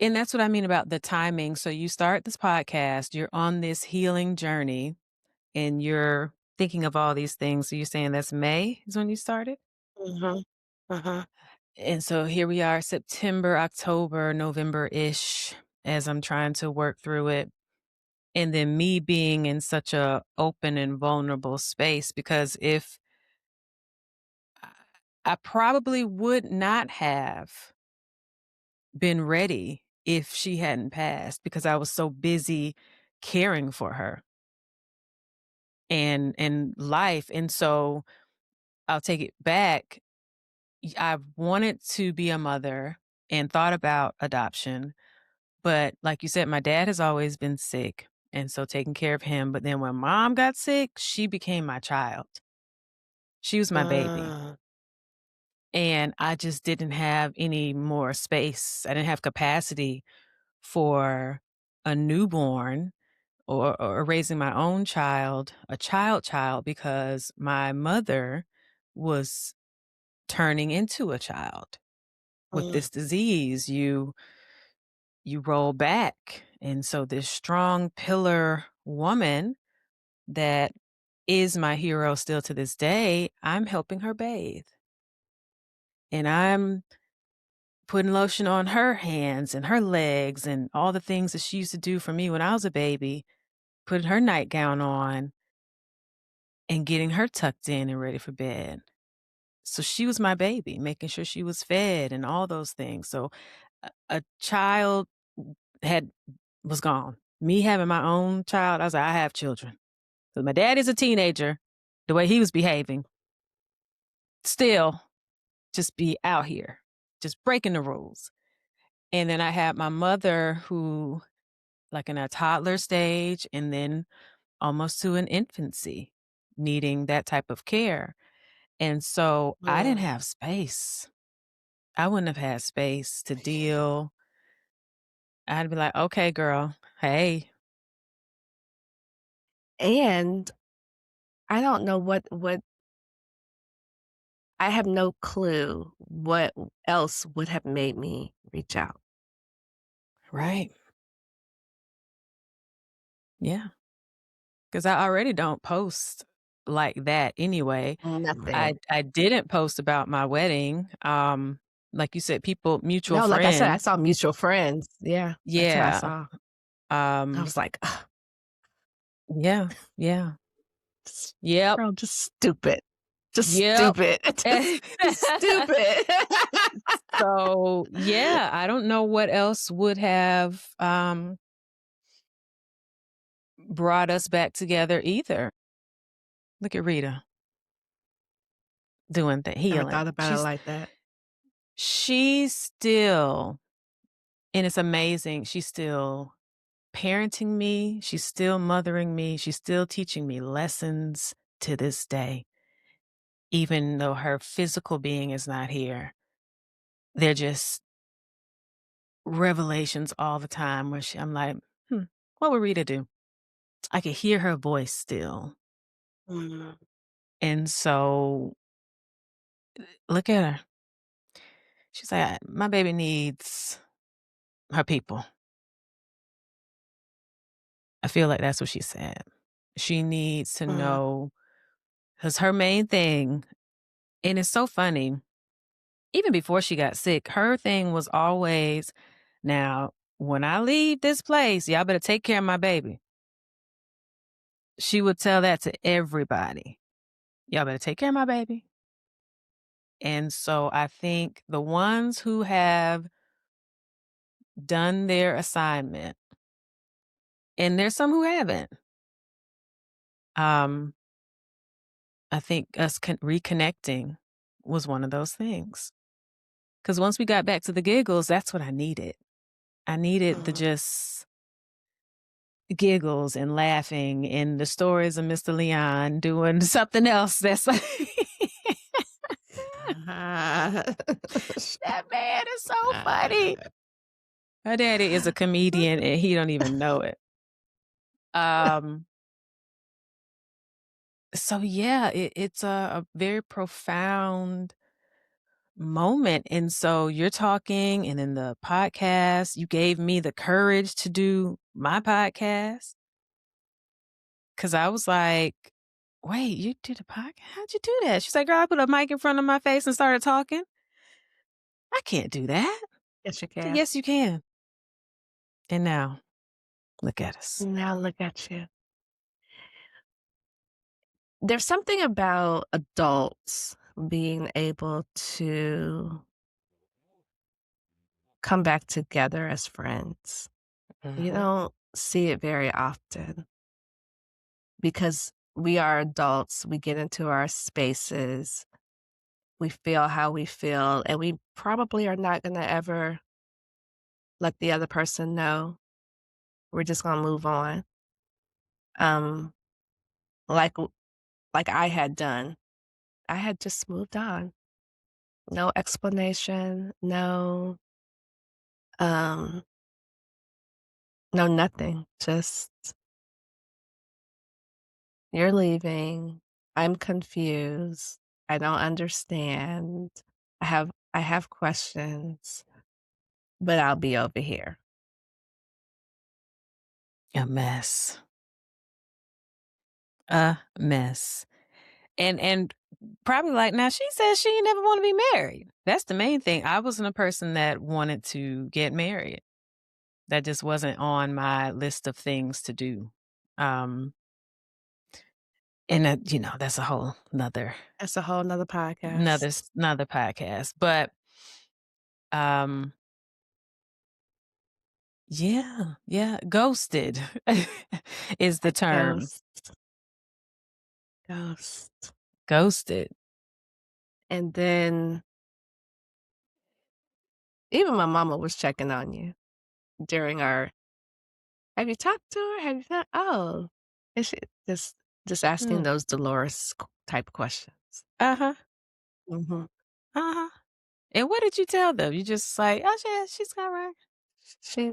A: And that's what I mean about the timing. So you start this podcast, you're on this healing journey, and you're thinking of all these things. So you're saying that's May is when you started?
B: Mhm. Mhm.
A: And so here we are, September, October, November-ish, as I'm trying to work through it. And then me being in such a open and vulnerable space, because if I I probably would not have been ready if she hadn't passed, because I was so busy caring for her and life. And so I'll take it back. I wanted to be a mother and thought about adoption, but like you said, my dad has always been sick, and so taking care of him. But then when mom got sick, she became my child. She was my baby.
B: Mm.
A: And I just didn't have any more space. I didn't have capacity for a newborn, or raising my own child, a child, because my mother was turning into a child with
B: Mm.
A: this disease. You roll back. And so this strong pillar woman that is my hero still to this day, I'm helping her bathe. And I'm putting lotion on her hands and her legs and all the things that she used to do for me when I was a baby, putting her nightgown on and getting her tucked in and ready for bed. So she was my baby, making sure she was fed and all those things. So a child had was gone. Me having my own child, I was like, I have children. So my dad is a teenager, the way he was behaving, still just be out here, just breaking the rules. And then I had my mother who, like in a toddler stage and then almost to an infancy, needing that type of care. And so I didn't
B: Mm.
A: have space. I wouldn't have had space to deal. I'd be like, okay, girl, hey,
C: And I don't know what I have no clue what else would have made me reach out.
A: right. Yeah. Because I already don't post like that anyway.
C: Nothing.
A: I didn't post about my wedding. Like you said, people, mutual
C: No, like I said, I
A: friends.
C: saw mutual friends. Yeah, that's what I
A: Yeah.
C: saw. I
A: Um,
C: was like, "Ugh,
A: yeah, yeah.
C: this
A: Yep.
C: girl just stupid. Just
A: Yep.
C: stupid. Just stupid."
A: So, yeah, I don't know what else would have, brought us back together either. Look at Rita doing the
C: Never
A: healing.
C: thought about it like that.
A: She's still, and it's amazing, she's still parenting me. She's still mothering me. She's still teaching me lessons to this day, even though her physical being is not here. They're just revelations all the time where I'm like, what would Rita do? I could hear her voice still.
C: Mhm.
A: And so look at her. She's like, my baby needs her people. I feel like that's what she said. She needs to
C: Mm.
A: know, because her main thing, and it's so funny, even before she got sick, her thing was always, now, when I leave this place, y'all better take care of my baby. She would tell that to everybody. Y'all better take care of my baby. And so I think the ones who have done their assignment, and there's some who haven't, I think us reconnecting was one of those things. Because once we got back to the giggles, that's what I needed. I needed the
C: Mhm.
A: just giggles and laughing and the stories of Mr. Leon doing something else that's like, that man is so funny. Her daddy is a comedian and he don't even know it. Um, so yeah, it's a very profound moment. And so you're talking, and in the podcast, you gave me the courage to do my podcast. Cause I was like, wait, you did a podcast? How'd you do that? She's like, girl, I put a mic in front of my face and started talking. I can't do that.
C: Yes, you
A: I said,
C: can.
A: yes, you can. And now look at us.
C: Now look at you. There's something about adults being able to come back together as friends. You
A: Mhm.
C: don't see it very often because we are adults. We get into our spaces. We feel how we feel, and we probably are not going to ever let the other person know. We're just going to move on. Um, like like I had done. I had just moved on. No explanation, um, no nothing. Just you're leaving. I'm confused. I don't understand. I have questions, but I'll be over here.
A: A mess. A mess. And probably like, now she says she ain't never want to be married. That's the main thing. I wasn't a person that wanted to get married. That just wasn't on my list of things to do. Um, and that, that's a whole
C: That's a whole nother
A: another
C: podcast.
A: another podcast. But um, yeah, ghosted is the term.
C: Ghost, ghost.
A: Ghosted.
C: And then even my mama was checking on you during our, "Have you talked to her? Have you not?" Oh, and she just asking
A: Mm.
C: those Dolores type questions.
A: Uh-huh.
C: Mhm.
A: Uh-huh. And what did you tell them? You just like, oh yeah, she's all right.
C: She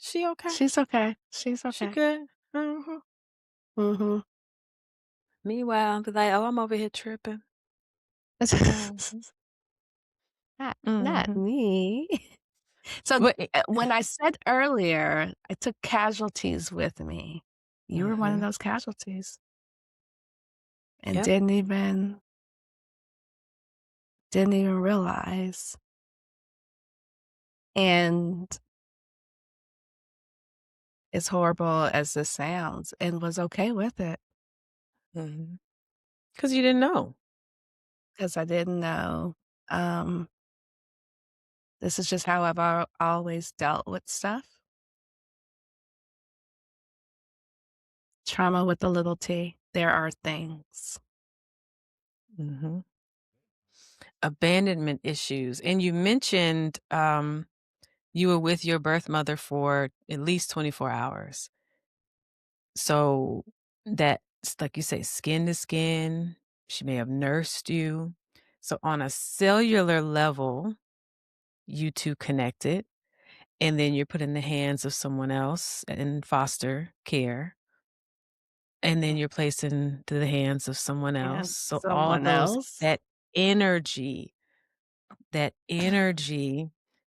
A: She okay.
C: she's okay. She's
A: She
C: okay.
A: good. Uh-huh.
C: Mhm.
A: Meanwhile, be like, oh, I'm over here tripping. Mm-hmm.
C: Not
A: Mm-hmm.
C: me. So,
A: But
C: when I said earlier, I took casualties with me. You were one of
A: mm-hmm.
C: those casualties and
A: Yep.
C: didn't even realize. And as horrible as this sounds, and was okay with it
A: Mm-hmm. Because you didn't know.
C: because I didn't know. Um, this is just how I've always dealt with stuff. Trauma with a little T. There are things.
A: Mm-hmm. Abandonment issues. And you mentioned you were with your birth mother for at least 24 hours. So that's like you say, skin to skin. She may have nursed you. So on a cellular level, you two connected, and then you're put in the hands of someone else in foster care, and then you're placed into the hands of someone else.
C: And
A: So all
C: someone
A: those
C: else.
A: energy that energy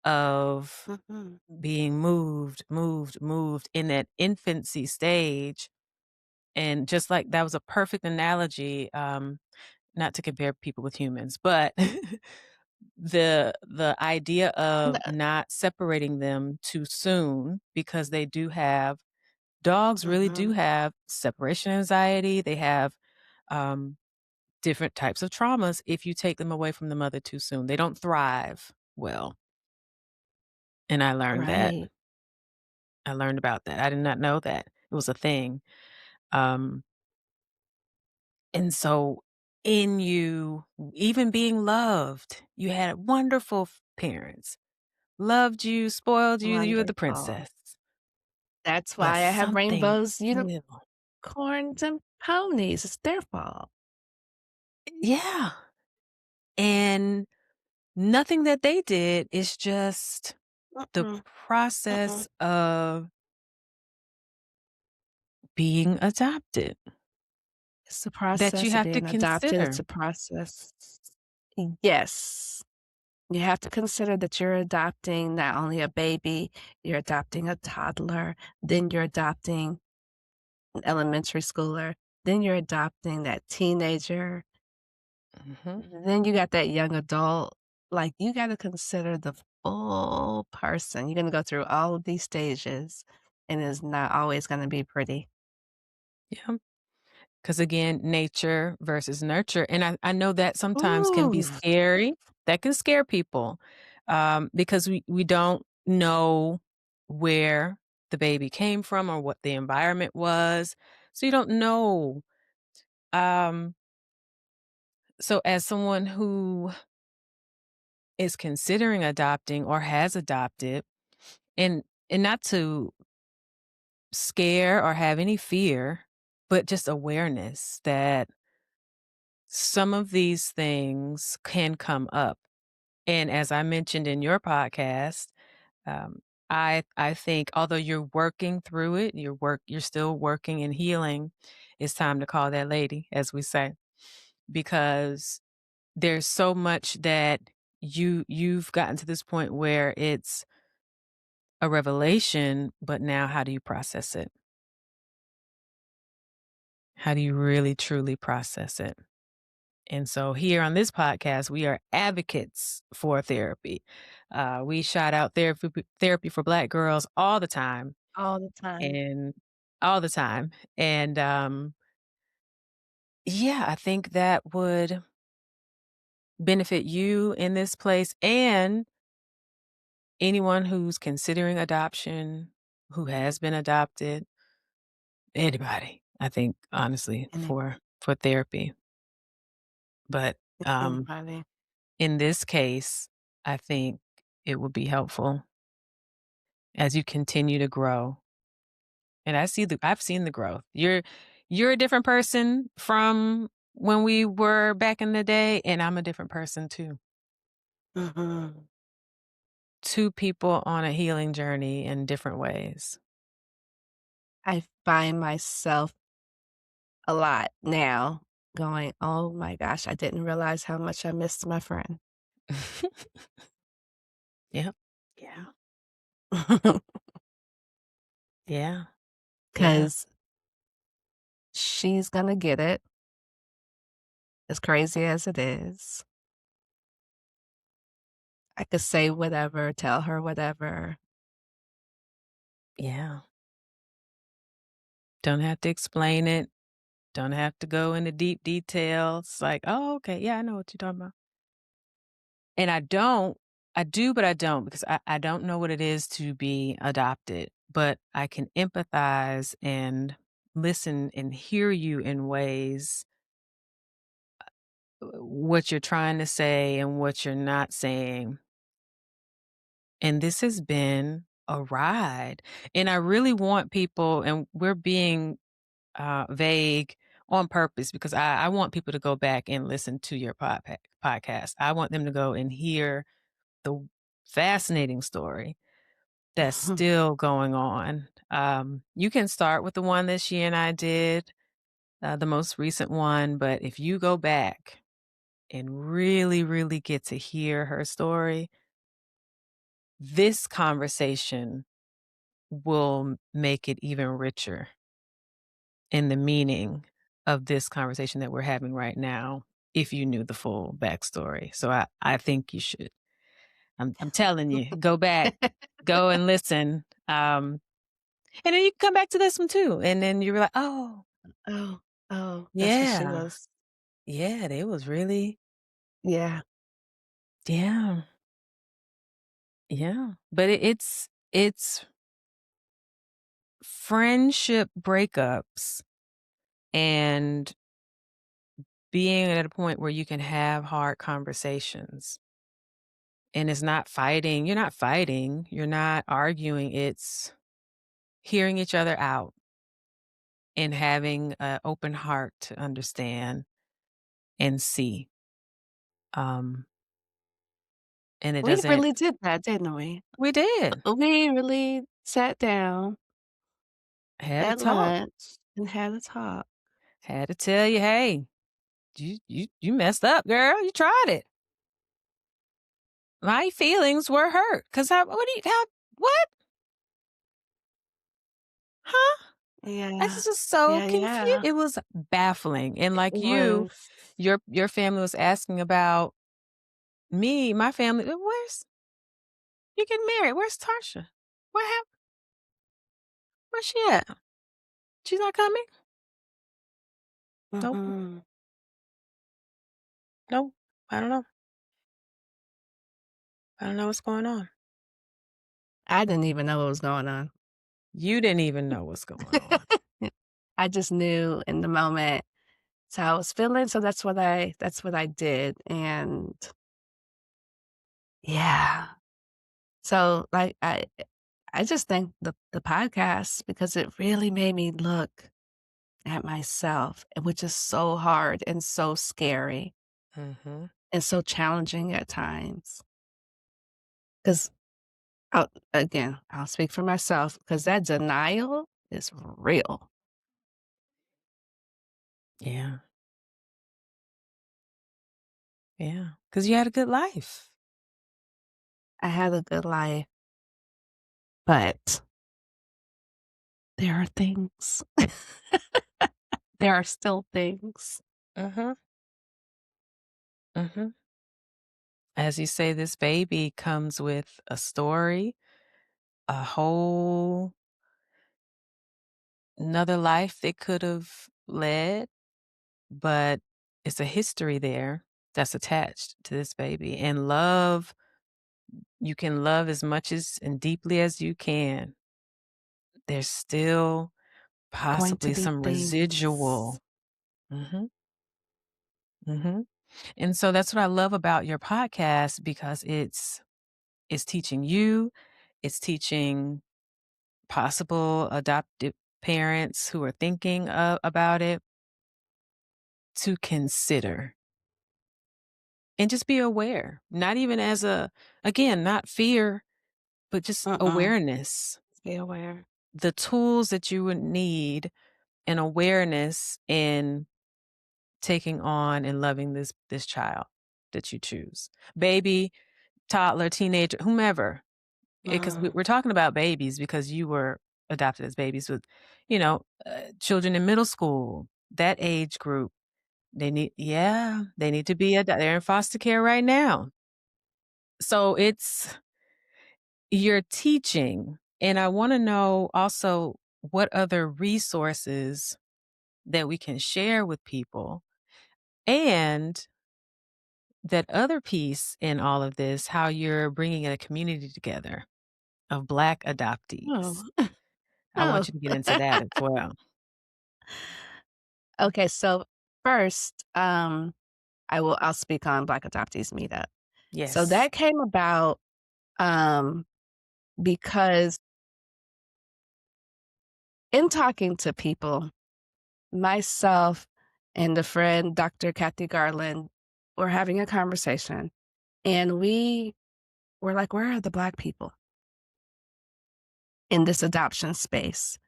A: of
C: Mhm.
A: being moved in that infancy stage. And just like that was a perfect analogy, not to compare people with humans, but the idea of
C: N
A: not separating them too soon because they do have dogs really do
C: Mhm.
A: have separation anxiety. They have um, different types of traumas if you take them away from the mother too soon. They don't thrive well. And I learned that.
C: Right.
A: I learned about that. I did not know that it was a thing. Um, and so, in you, even being loved, you had wonderful parents, loved you, spoiled you, you were the
C: Wonderful.
A: princess.
C: That's
A: But
C: why I have
A: something
C: rainbows,
A: still,
C: unicorns, and ponies. It's their fault.
A: yeah. And nothing that they did is just the
C: Mm-mm. Mm-mm.
A: process of being adopted
C: It's the
A: that you
C: process of
A: have to
C: being adopted. It's
A: consider.
C: a process. Yes. You have to consider that you're adopting not only a baby, you're adopting a toddler, then you're adopting an elementary schooler, then you're adopting that teenager,
A: Mhm.
C: then you got that young adult. Like, you gotta consider the full person. You're gonna go through all of these stages, and it's not always gonna be pretty.
A: Yeah. Because again, nature versus nurture. And I know that sometimes can be
C: Ooh.
A: scary. That can scare people because we don't know where the baby came from or what the environment was. So you don't know. Um, so as someone who is considering adopting or has adopted, and not to scare or have any fear, but just awareness that some of these things can come up. And as I mentioned in your podcast, um, I think although you're working through it, you're still working and healing. It's time to call that lady, as we say, because there's so much that you've gotten to this point where it's a revelation, but now how do you process it? How do you really truly process it? And so here on this podcast, we are advocates for therapy. We shout out therapy for Black girls all the time
C: All the time.
A: and all the time. And yeah, I think that would benefit you in this place and anyone who's considering adoption, who has been adopted, anybody. I think honestly
C: Any
A: for therapy. But
C: anybody.
A: in this case, I think it would be helpful as you continue to grow. And I've seen the growth. You're a different person from when we were back in the day, and I'm a different person too.
C: Mhm.
A: Two people on a healing journey in different ways.
C: I find myself a lot now going, "Oh my gosh, I didn't realize how much I missed my friend."
A: Yep. Yeah.
C: 'Cause
A: Yeah. Yeah.
C: she's gonna get it, as crazy as it is. I could say whatever, tell her whatever.
A: Yeah. Don't have to explain it. Don't have to go into deep details. Like, oh, okay. Yeah, I know what you're talking about. And I do, but I don't because I don't know what it is to be adopted, but I can empathize and listen and hear you in ways what you're trying to say and what you're not saying. And this has been a ride. And I really want people, and we're being vague on purpose because I want people to go back and listen to your podcast. I want them to go and hear the fascinating story that's still going on. You can start with the one that she and I did, the most recent one, but if you go back and really, really get to hear her story, this conversation will make it even richer in the meaning of this conversation that we're having right now if you knew the full backstory. So I think you should. I'm telling you, go back, go and listen. And then you can come back to this one too. And then you're like, oh,
C: Oh, oh, that's what she
A: yeah.
C: was.
A: Yeah, they was really,
C: Yeah.
A: yeah, yeah. But it's friendship breakups and being at a point where you can have hard conversations. And it's not fighting. You're not fighting. You're not arguing. It's hearing each other out and having an open heart to understand and see. Um, and it
C: We
A: doesn't,
C: really did that, didn't we?
A: we did.
C: We really sat down
A: Had to
C: at
A: talk.
C: lunch and had a talk.
A: Had to tell you, hey, you messed up, girl. You tried it. My feelings were hurt. Cause what? Huh? I
C: Yeah.
A: was just so
C: Yeah,
A: confused.
C: yeah.
A: It was baffling. And
C: It
A: like you,
C: was.
A: your family was asking about me, my family. Where's you getting married? Where's Tarcia? What happened? Where's she at? She's not coming? Nope.
C: Mhm.
A: Nope. I don't know. I don't know what's going on.
C: I didn't even know what was going on.
A: You didn't even know what's going on.
C: I just knew in the moment. That's how I was feeling, so that's what I did, and yeah. So, like, I just thank the podcast because it really made me look at myself, which is so hard and so scary
A: Mhm.
C: and so challenging at times. 'Cause I'll speak for myself because that denial is real.
A: Yeah. Yeah. Cause you had a good life.
C: I had a good life, but there are things. There are still things.
A: Mhm. Mhm. As you say, this baby comes with a story, a whole another life they could have led, but it's a history there that's attached to this baby. And love, you can love as much as and deeply as you can. There's still
C: Going to
A: possibly
C: be
A: some
C: things.
A: residual. Mhm. Mhm. And so that's what I love about your podcast because it's teaching you, it's teaching possible adoptive parents who are thinking about it to consider and just be aware. Not even as again, not fear, but just
C: Mm-mm.
A: awareness.
C: Be aware.
A: The tools that you would need and awareness in taking on and loving this child that you choose. Baby, toddler, teenager, whomever. Because
C: Mhm.
A: we're talking about babies because you were adopted as babies with, children in middle school, that age group. They need to be they're in foster care right now. So you're teaching. And I want to know also what other resources that we can share with people. And that other piece in all of this, how you're bringing a community together of Black
C: Oh.
A: adoptees. I
C: Oh.
A: want you to get into that as well.
C: Okay, so first, I'll speak on Black Adoptees Meetup. So
A: Yes.
C: that came about Because in talking to people, myself and a friend, Dr. Kathy Garland, were having a conversation, and we were like, "Where are the Black people in this adoption space?"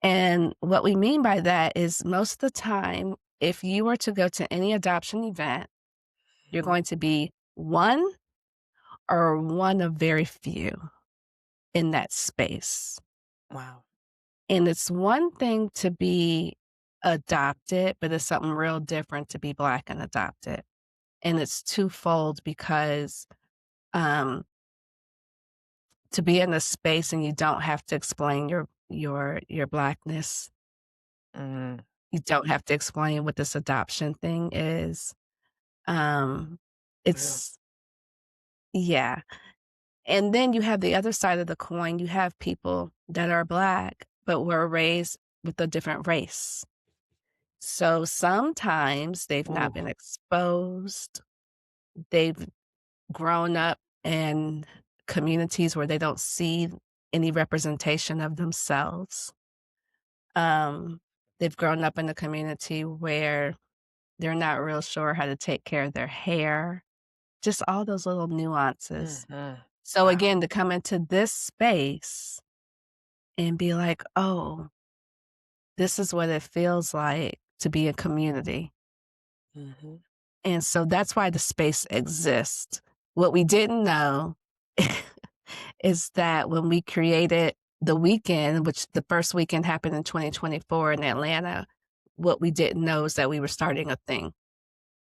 C: And what we mean by that is most of the time, if you were to go to any adoption event, you're
A: Mhm.
C: going to be one or one of very few in that space.
A: Wow.
C: And it's one thing to be adopted, but it's something real different to be Black and adopted. And it's twofold because um, to be in a space and you don't have to explain your Blackness,
A: Mm.
C: you don't have to explain what this adoption thing is. Um,
A: Wow.
C: it's yeah. And then you have the other side of the coin. You have people that are Black, but were raised with a different race. So sometimes they've not
A: Ooh.
C: been exposed. They've grown up in communities where they don't see any representation of themselves. Um, they've grown up in a community where they're not real sure how to take care of their hair, just all those little nuances.
A: Mhm.
C: So
A: Wow.
C: again, to come into this space and be like, "Oh, this is what it feels like to be a community."
A: Mhm.
C: And so that's why the space exists. What we didn't know is that when we created the weekend, which the first weekend happened in 2024 in Atlanta, what we didn't know is that we were starting a thing,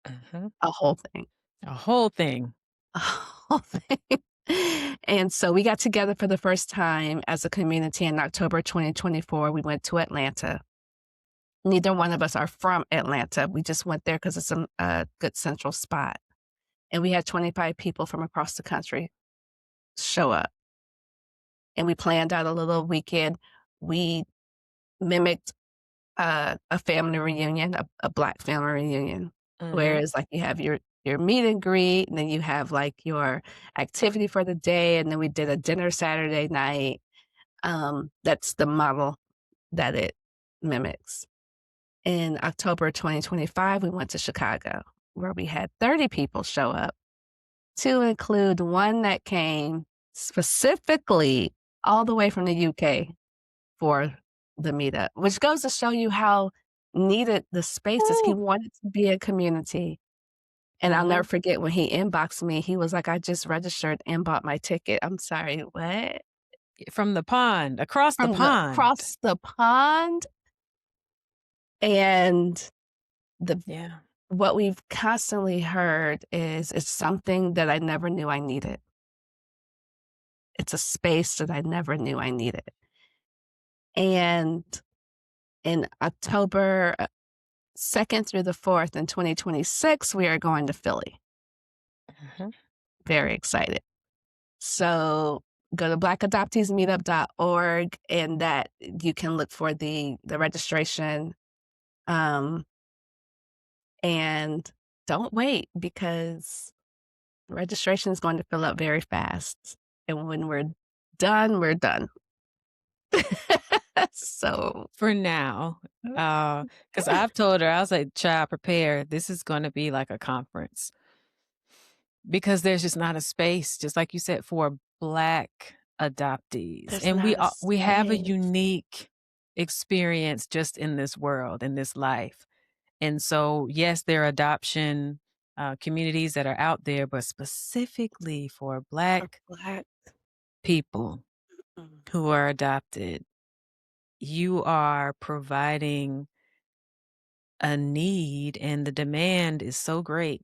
A: Mhm.
C: a whole thing,
A: A whole thing.
C: a whole thing. And so we got together for the first time as a community in October 2024. We went to Atlanta. Neither one of us are from Atlanta. We just went there because it's a good central spot. And we had 25 people from across the country show up. And we planned out a little weekend. We mimicked a family reunion, a Black family reunion,
A: Mhm.
C: whereas like you have your meet and greet, and then you have like your activity for the day, and then we did a dinner Saturday night. That's the model that it mimics. In October 2025, we went to Chicago, where we had 30 people show up, to include one that came specifically all the way from the UK for the meetup, which goes to show you how needed the space is. He
A: Ooh.
C: wanted to be a community. And I'll never
A: Mhm.
C: forget when he inboxed me, he was like, "I just registered and bought my ticket." I'm sorry, what?
A: From the pond, across the
C: From the
A: pond.
C: across the pond? And the
A: Yeah.
C: what we've constantly heard is it's something that I never knew I needed. It's a space that I never knew I needed. And in October 2nd through the 4th in 2026, we are going to Philly.
A: Mhm.
C: Very excited. So go to blackadopteesmeetup.org and that you can look for the registration. Um, and don't wait because registration is going to fill up very fast. And when we're done, we're done. So
A: For now, because I've told her, I was like, "Child, prepare. This is gonna be like a conference." Because there's just not a space, just like you said, for Black adoptees,
C: there's
A: and
C: not a
A: we have a
C: space.
A: unique experience just in this world, in this life, and so, yes, there are adoption, communities that are out there, but specifically for
C: For
A: Black
C: Black.
A: people
C: Mm.
A: who are adopted, you are providing a need, and the demand is so great,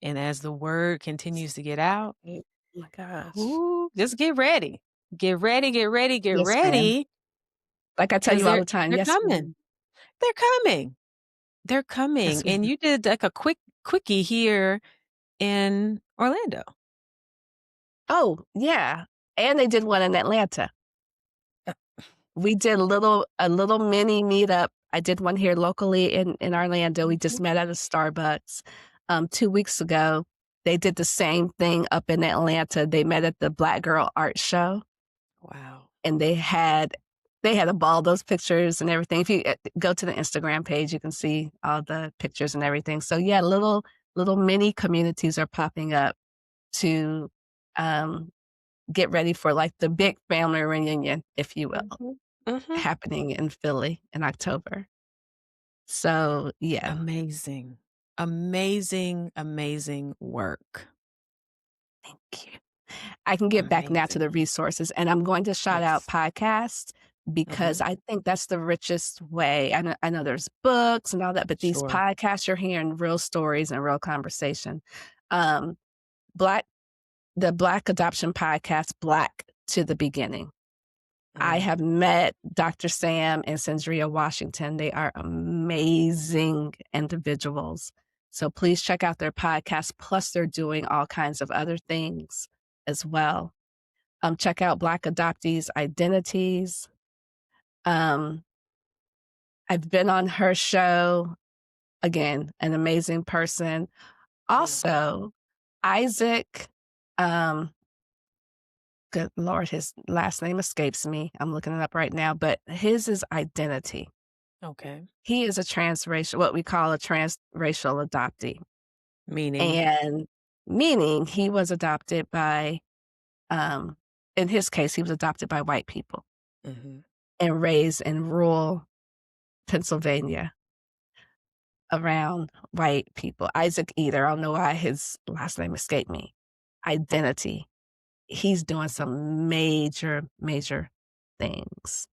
A: and as the word continues to get out,
C: Oh my gosh.
A: ooh, just get ready. Get ready, get ready, get
C: Yes, ma'am.
A: ready,
C: Like I tell
A: 'cause
C: you all the time,
A: they're
C: yes,
A: coming.
C: ma'am.
A: They're coming. They're coming,
C: Yes,
A: and
C: ma'am.
A: you did like a quickie here in Orlando.
C: Oh, yeah, and they did one in Atlanta.
A: Uh,
C: We did a little mini meetup. I did one here locally in Orlando. We just
A: mhm,
C: met at a Starbucks, 2 weeks ago. They did the same thing up in Atlanta. They met at the Black Girl Art Show,
A: Wow.
C: and they had a ball, those pictures and everything. If you go to the Instagram page, you can see all the pictures and everything. So yeah, little mini communities are popping up to um, get ready for like the big family reunion, if you will,
A: Mhm. Mhm.
C: happening in Philly in October. So yeah,
A: Amazing. Amazing, amazing work.
C: thank you. I can get back now to
A: Amazing.
C: the resources, and I'm going to shout out
A: Yes.
C: podcasts because
A: Mhm.
C: I think that's the richest way. I know there's books and all that, but these
A: Sure.
C: podcasts, you're hearing real stories and real conversation. Um, Black the Black Adoption Podcast, Black to the Beginning. I
A: Mm.
C: have met Dr. Sam and Sandria Washington. They are amazing individuals. So please check out their podcast. Plus, they're doing all kinds of other things as well. Check out Black Adoptees Identities. Um, I've been on her show. Again, an amazing person.
A: Mm.
C: Also, Isaac, um, good Lord, his last name escapes me. I'm looking it up right now, but his is Identity.
A: Okay.
C: He is a transracial, what we call a transracial adoptee,
A: Meaning?
C: and meaning he was adopted by, um, in his case, he was adopted by white people
A: Mhm.
C: and raised in rural Pennsylvania around white people. Isaac Eater, I don't know why his last name escaped me. Identity. He's doing some major, major things.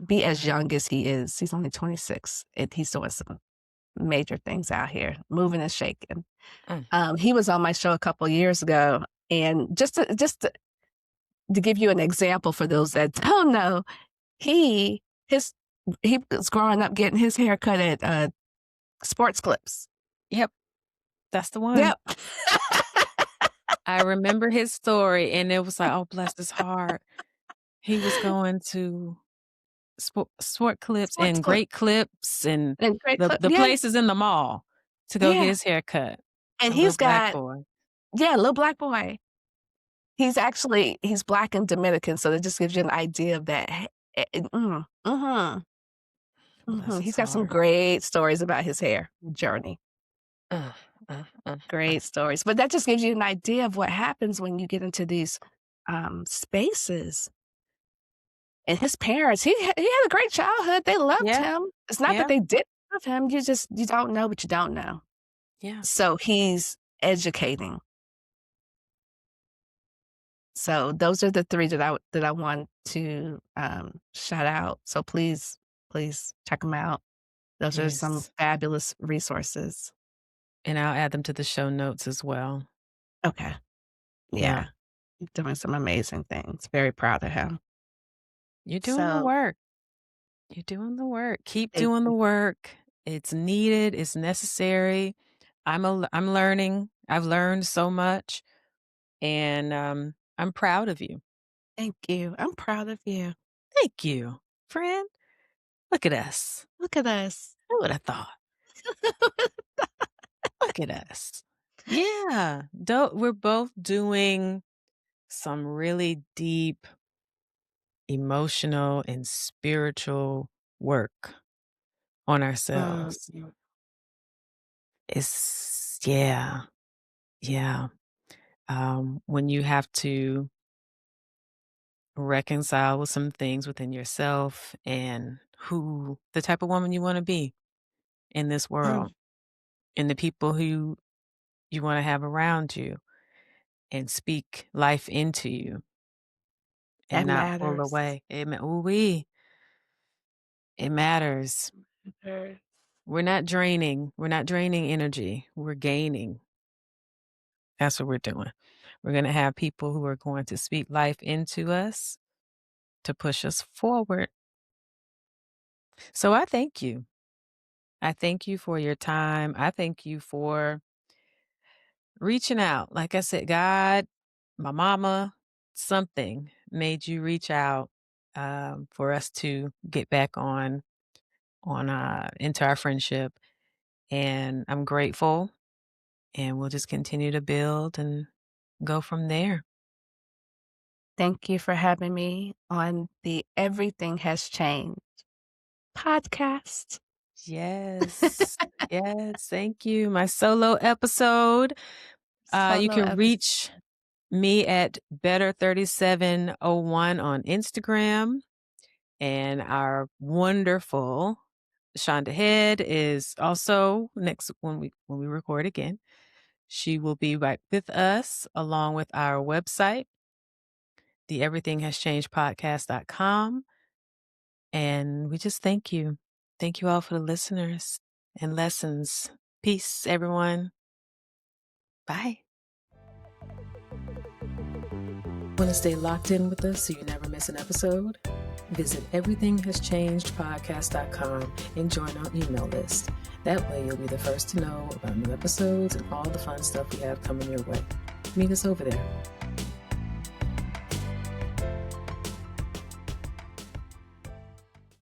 C: Be as young as he is. He's only 26, and he's doing some major things out here, moving and shaking.
A: Mm.
C: He was on my show a couple years ago, and just to give you an example for those that don't know, he his he was growing up getting his hair cut at Sports Clips.
A: Yep. That's the one.
C: Yep.
A: I remember his story, and it was like, "Oh, bless his heart." He was going to Sport Clips
C: Sports
A: and
C: Clips
A: Great Clips and
C: and great clip.
A: the
C: Yeah,
A: places in the mall to go get
C: yeah.
A: his hair cut.
C: And
A: A little
C: he's
A: black
C: got
A: boy.
C: yeah, little black boy. He's black and Dominican, so that just gives you an idea of that. Mhm.
A: Bless his
C: He's got some
A: heart.
C: great stories about his hair journey.
A: Uh, uh, uh, uh.
C: Great stories. But that just gives you an idea of what happens when you get into these spaces. And his parents, he had a great childhood. They loved
A: Yeah,
C: him. It's not that
A: yeah,
C: they didn't love him. You don't know, but you don't know.
A: yeah.
C: So he's educating. So those are the 3 that I want to shout out. So please check them out. Those are some
A: Yes.
C: fabulous resources.
A: And I'll add them to the show notes as well.
C: Okay.
A: Yeah.
C: Yeah. Doing some amazing things. Very proud of him.
A: You're doing the
C: So
A: work. You're doing the work. Keep
C: thank
A: doing the
C: you.
A: work. It's needed, it's necessary. I'm learning. I've learned so much, and, I'm proud of you.
C: Thank you. I'm proud of you.
A: Thank you, friend. Look at us.
C: Look at us.
A: Who would have thought? Look at us. Yeah. We're both doing some really deep emotional and spiritual work on
C: Mm,
A: ourselves. It's yeah, yeah. When you have to reconcile with some things within yourself and who the type of woman you want to be in this
C: mm.
A: world and the people who you want to have around you and speak life into you and
C: That
A: not pull
C: matters.
A: away. Ooh-wee, it matters.
C: Matters.
A: We're not draining. We're not draining energy. We're gaining. That's what we're doing. We're going to have people who are going to speak life into us to push us forward. So I thank you. I thank you for your time. I thank you for reaching out. Like I said, God, my mama, something made you reach out for us to get back on into our friendship. And I'm grateful. and we'll just continue to build and go from there.
C: Thank you for having me on the Everything Has Changed podcast.
A: Yes. Yes. Thank you. My solo episode. You
C: Solo
A: can
C: episode.
A: reach me at Better3701 on Instagram. And our wonderful Shaunda Head is also next when we record again. She will be right with us along with our website, the everythinghaschangedpodcast.com. And we just thank you. Thank you all for the listeners and lessons. Peace, everyone. Bye. Want to stay locked in with us so you never miss an episode? Visit everythinghaschangedpodcast.com and join our email list. That way you'll be the first to know about new episodes and all the fun stuff we have coming your way. Meet us over there.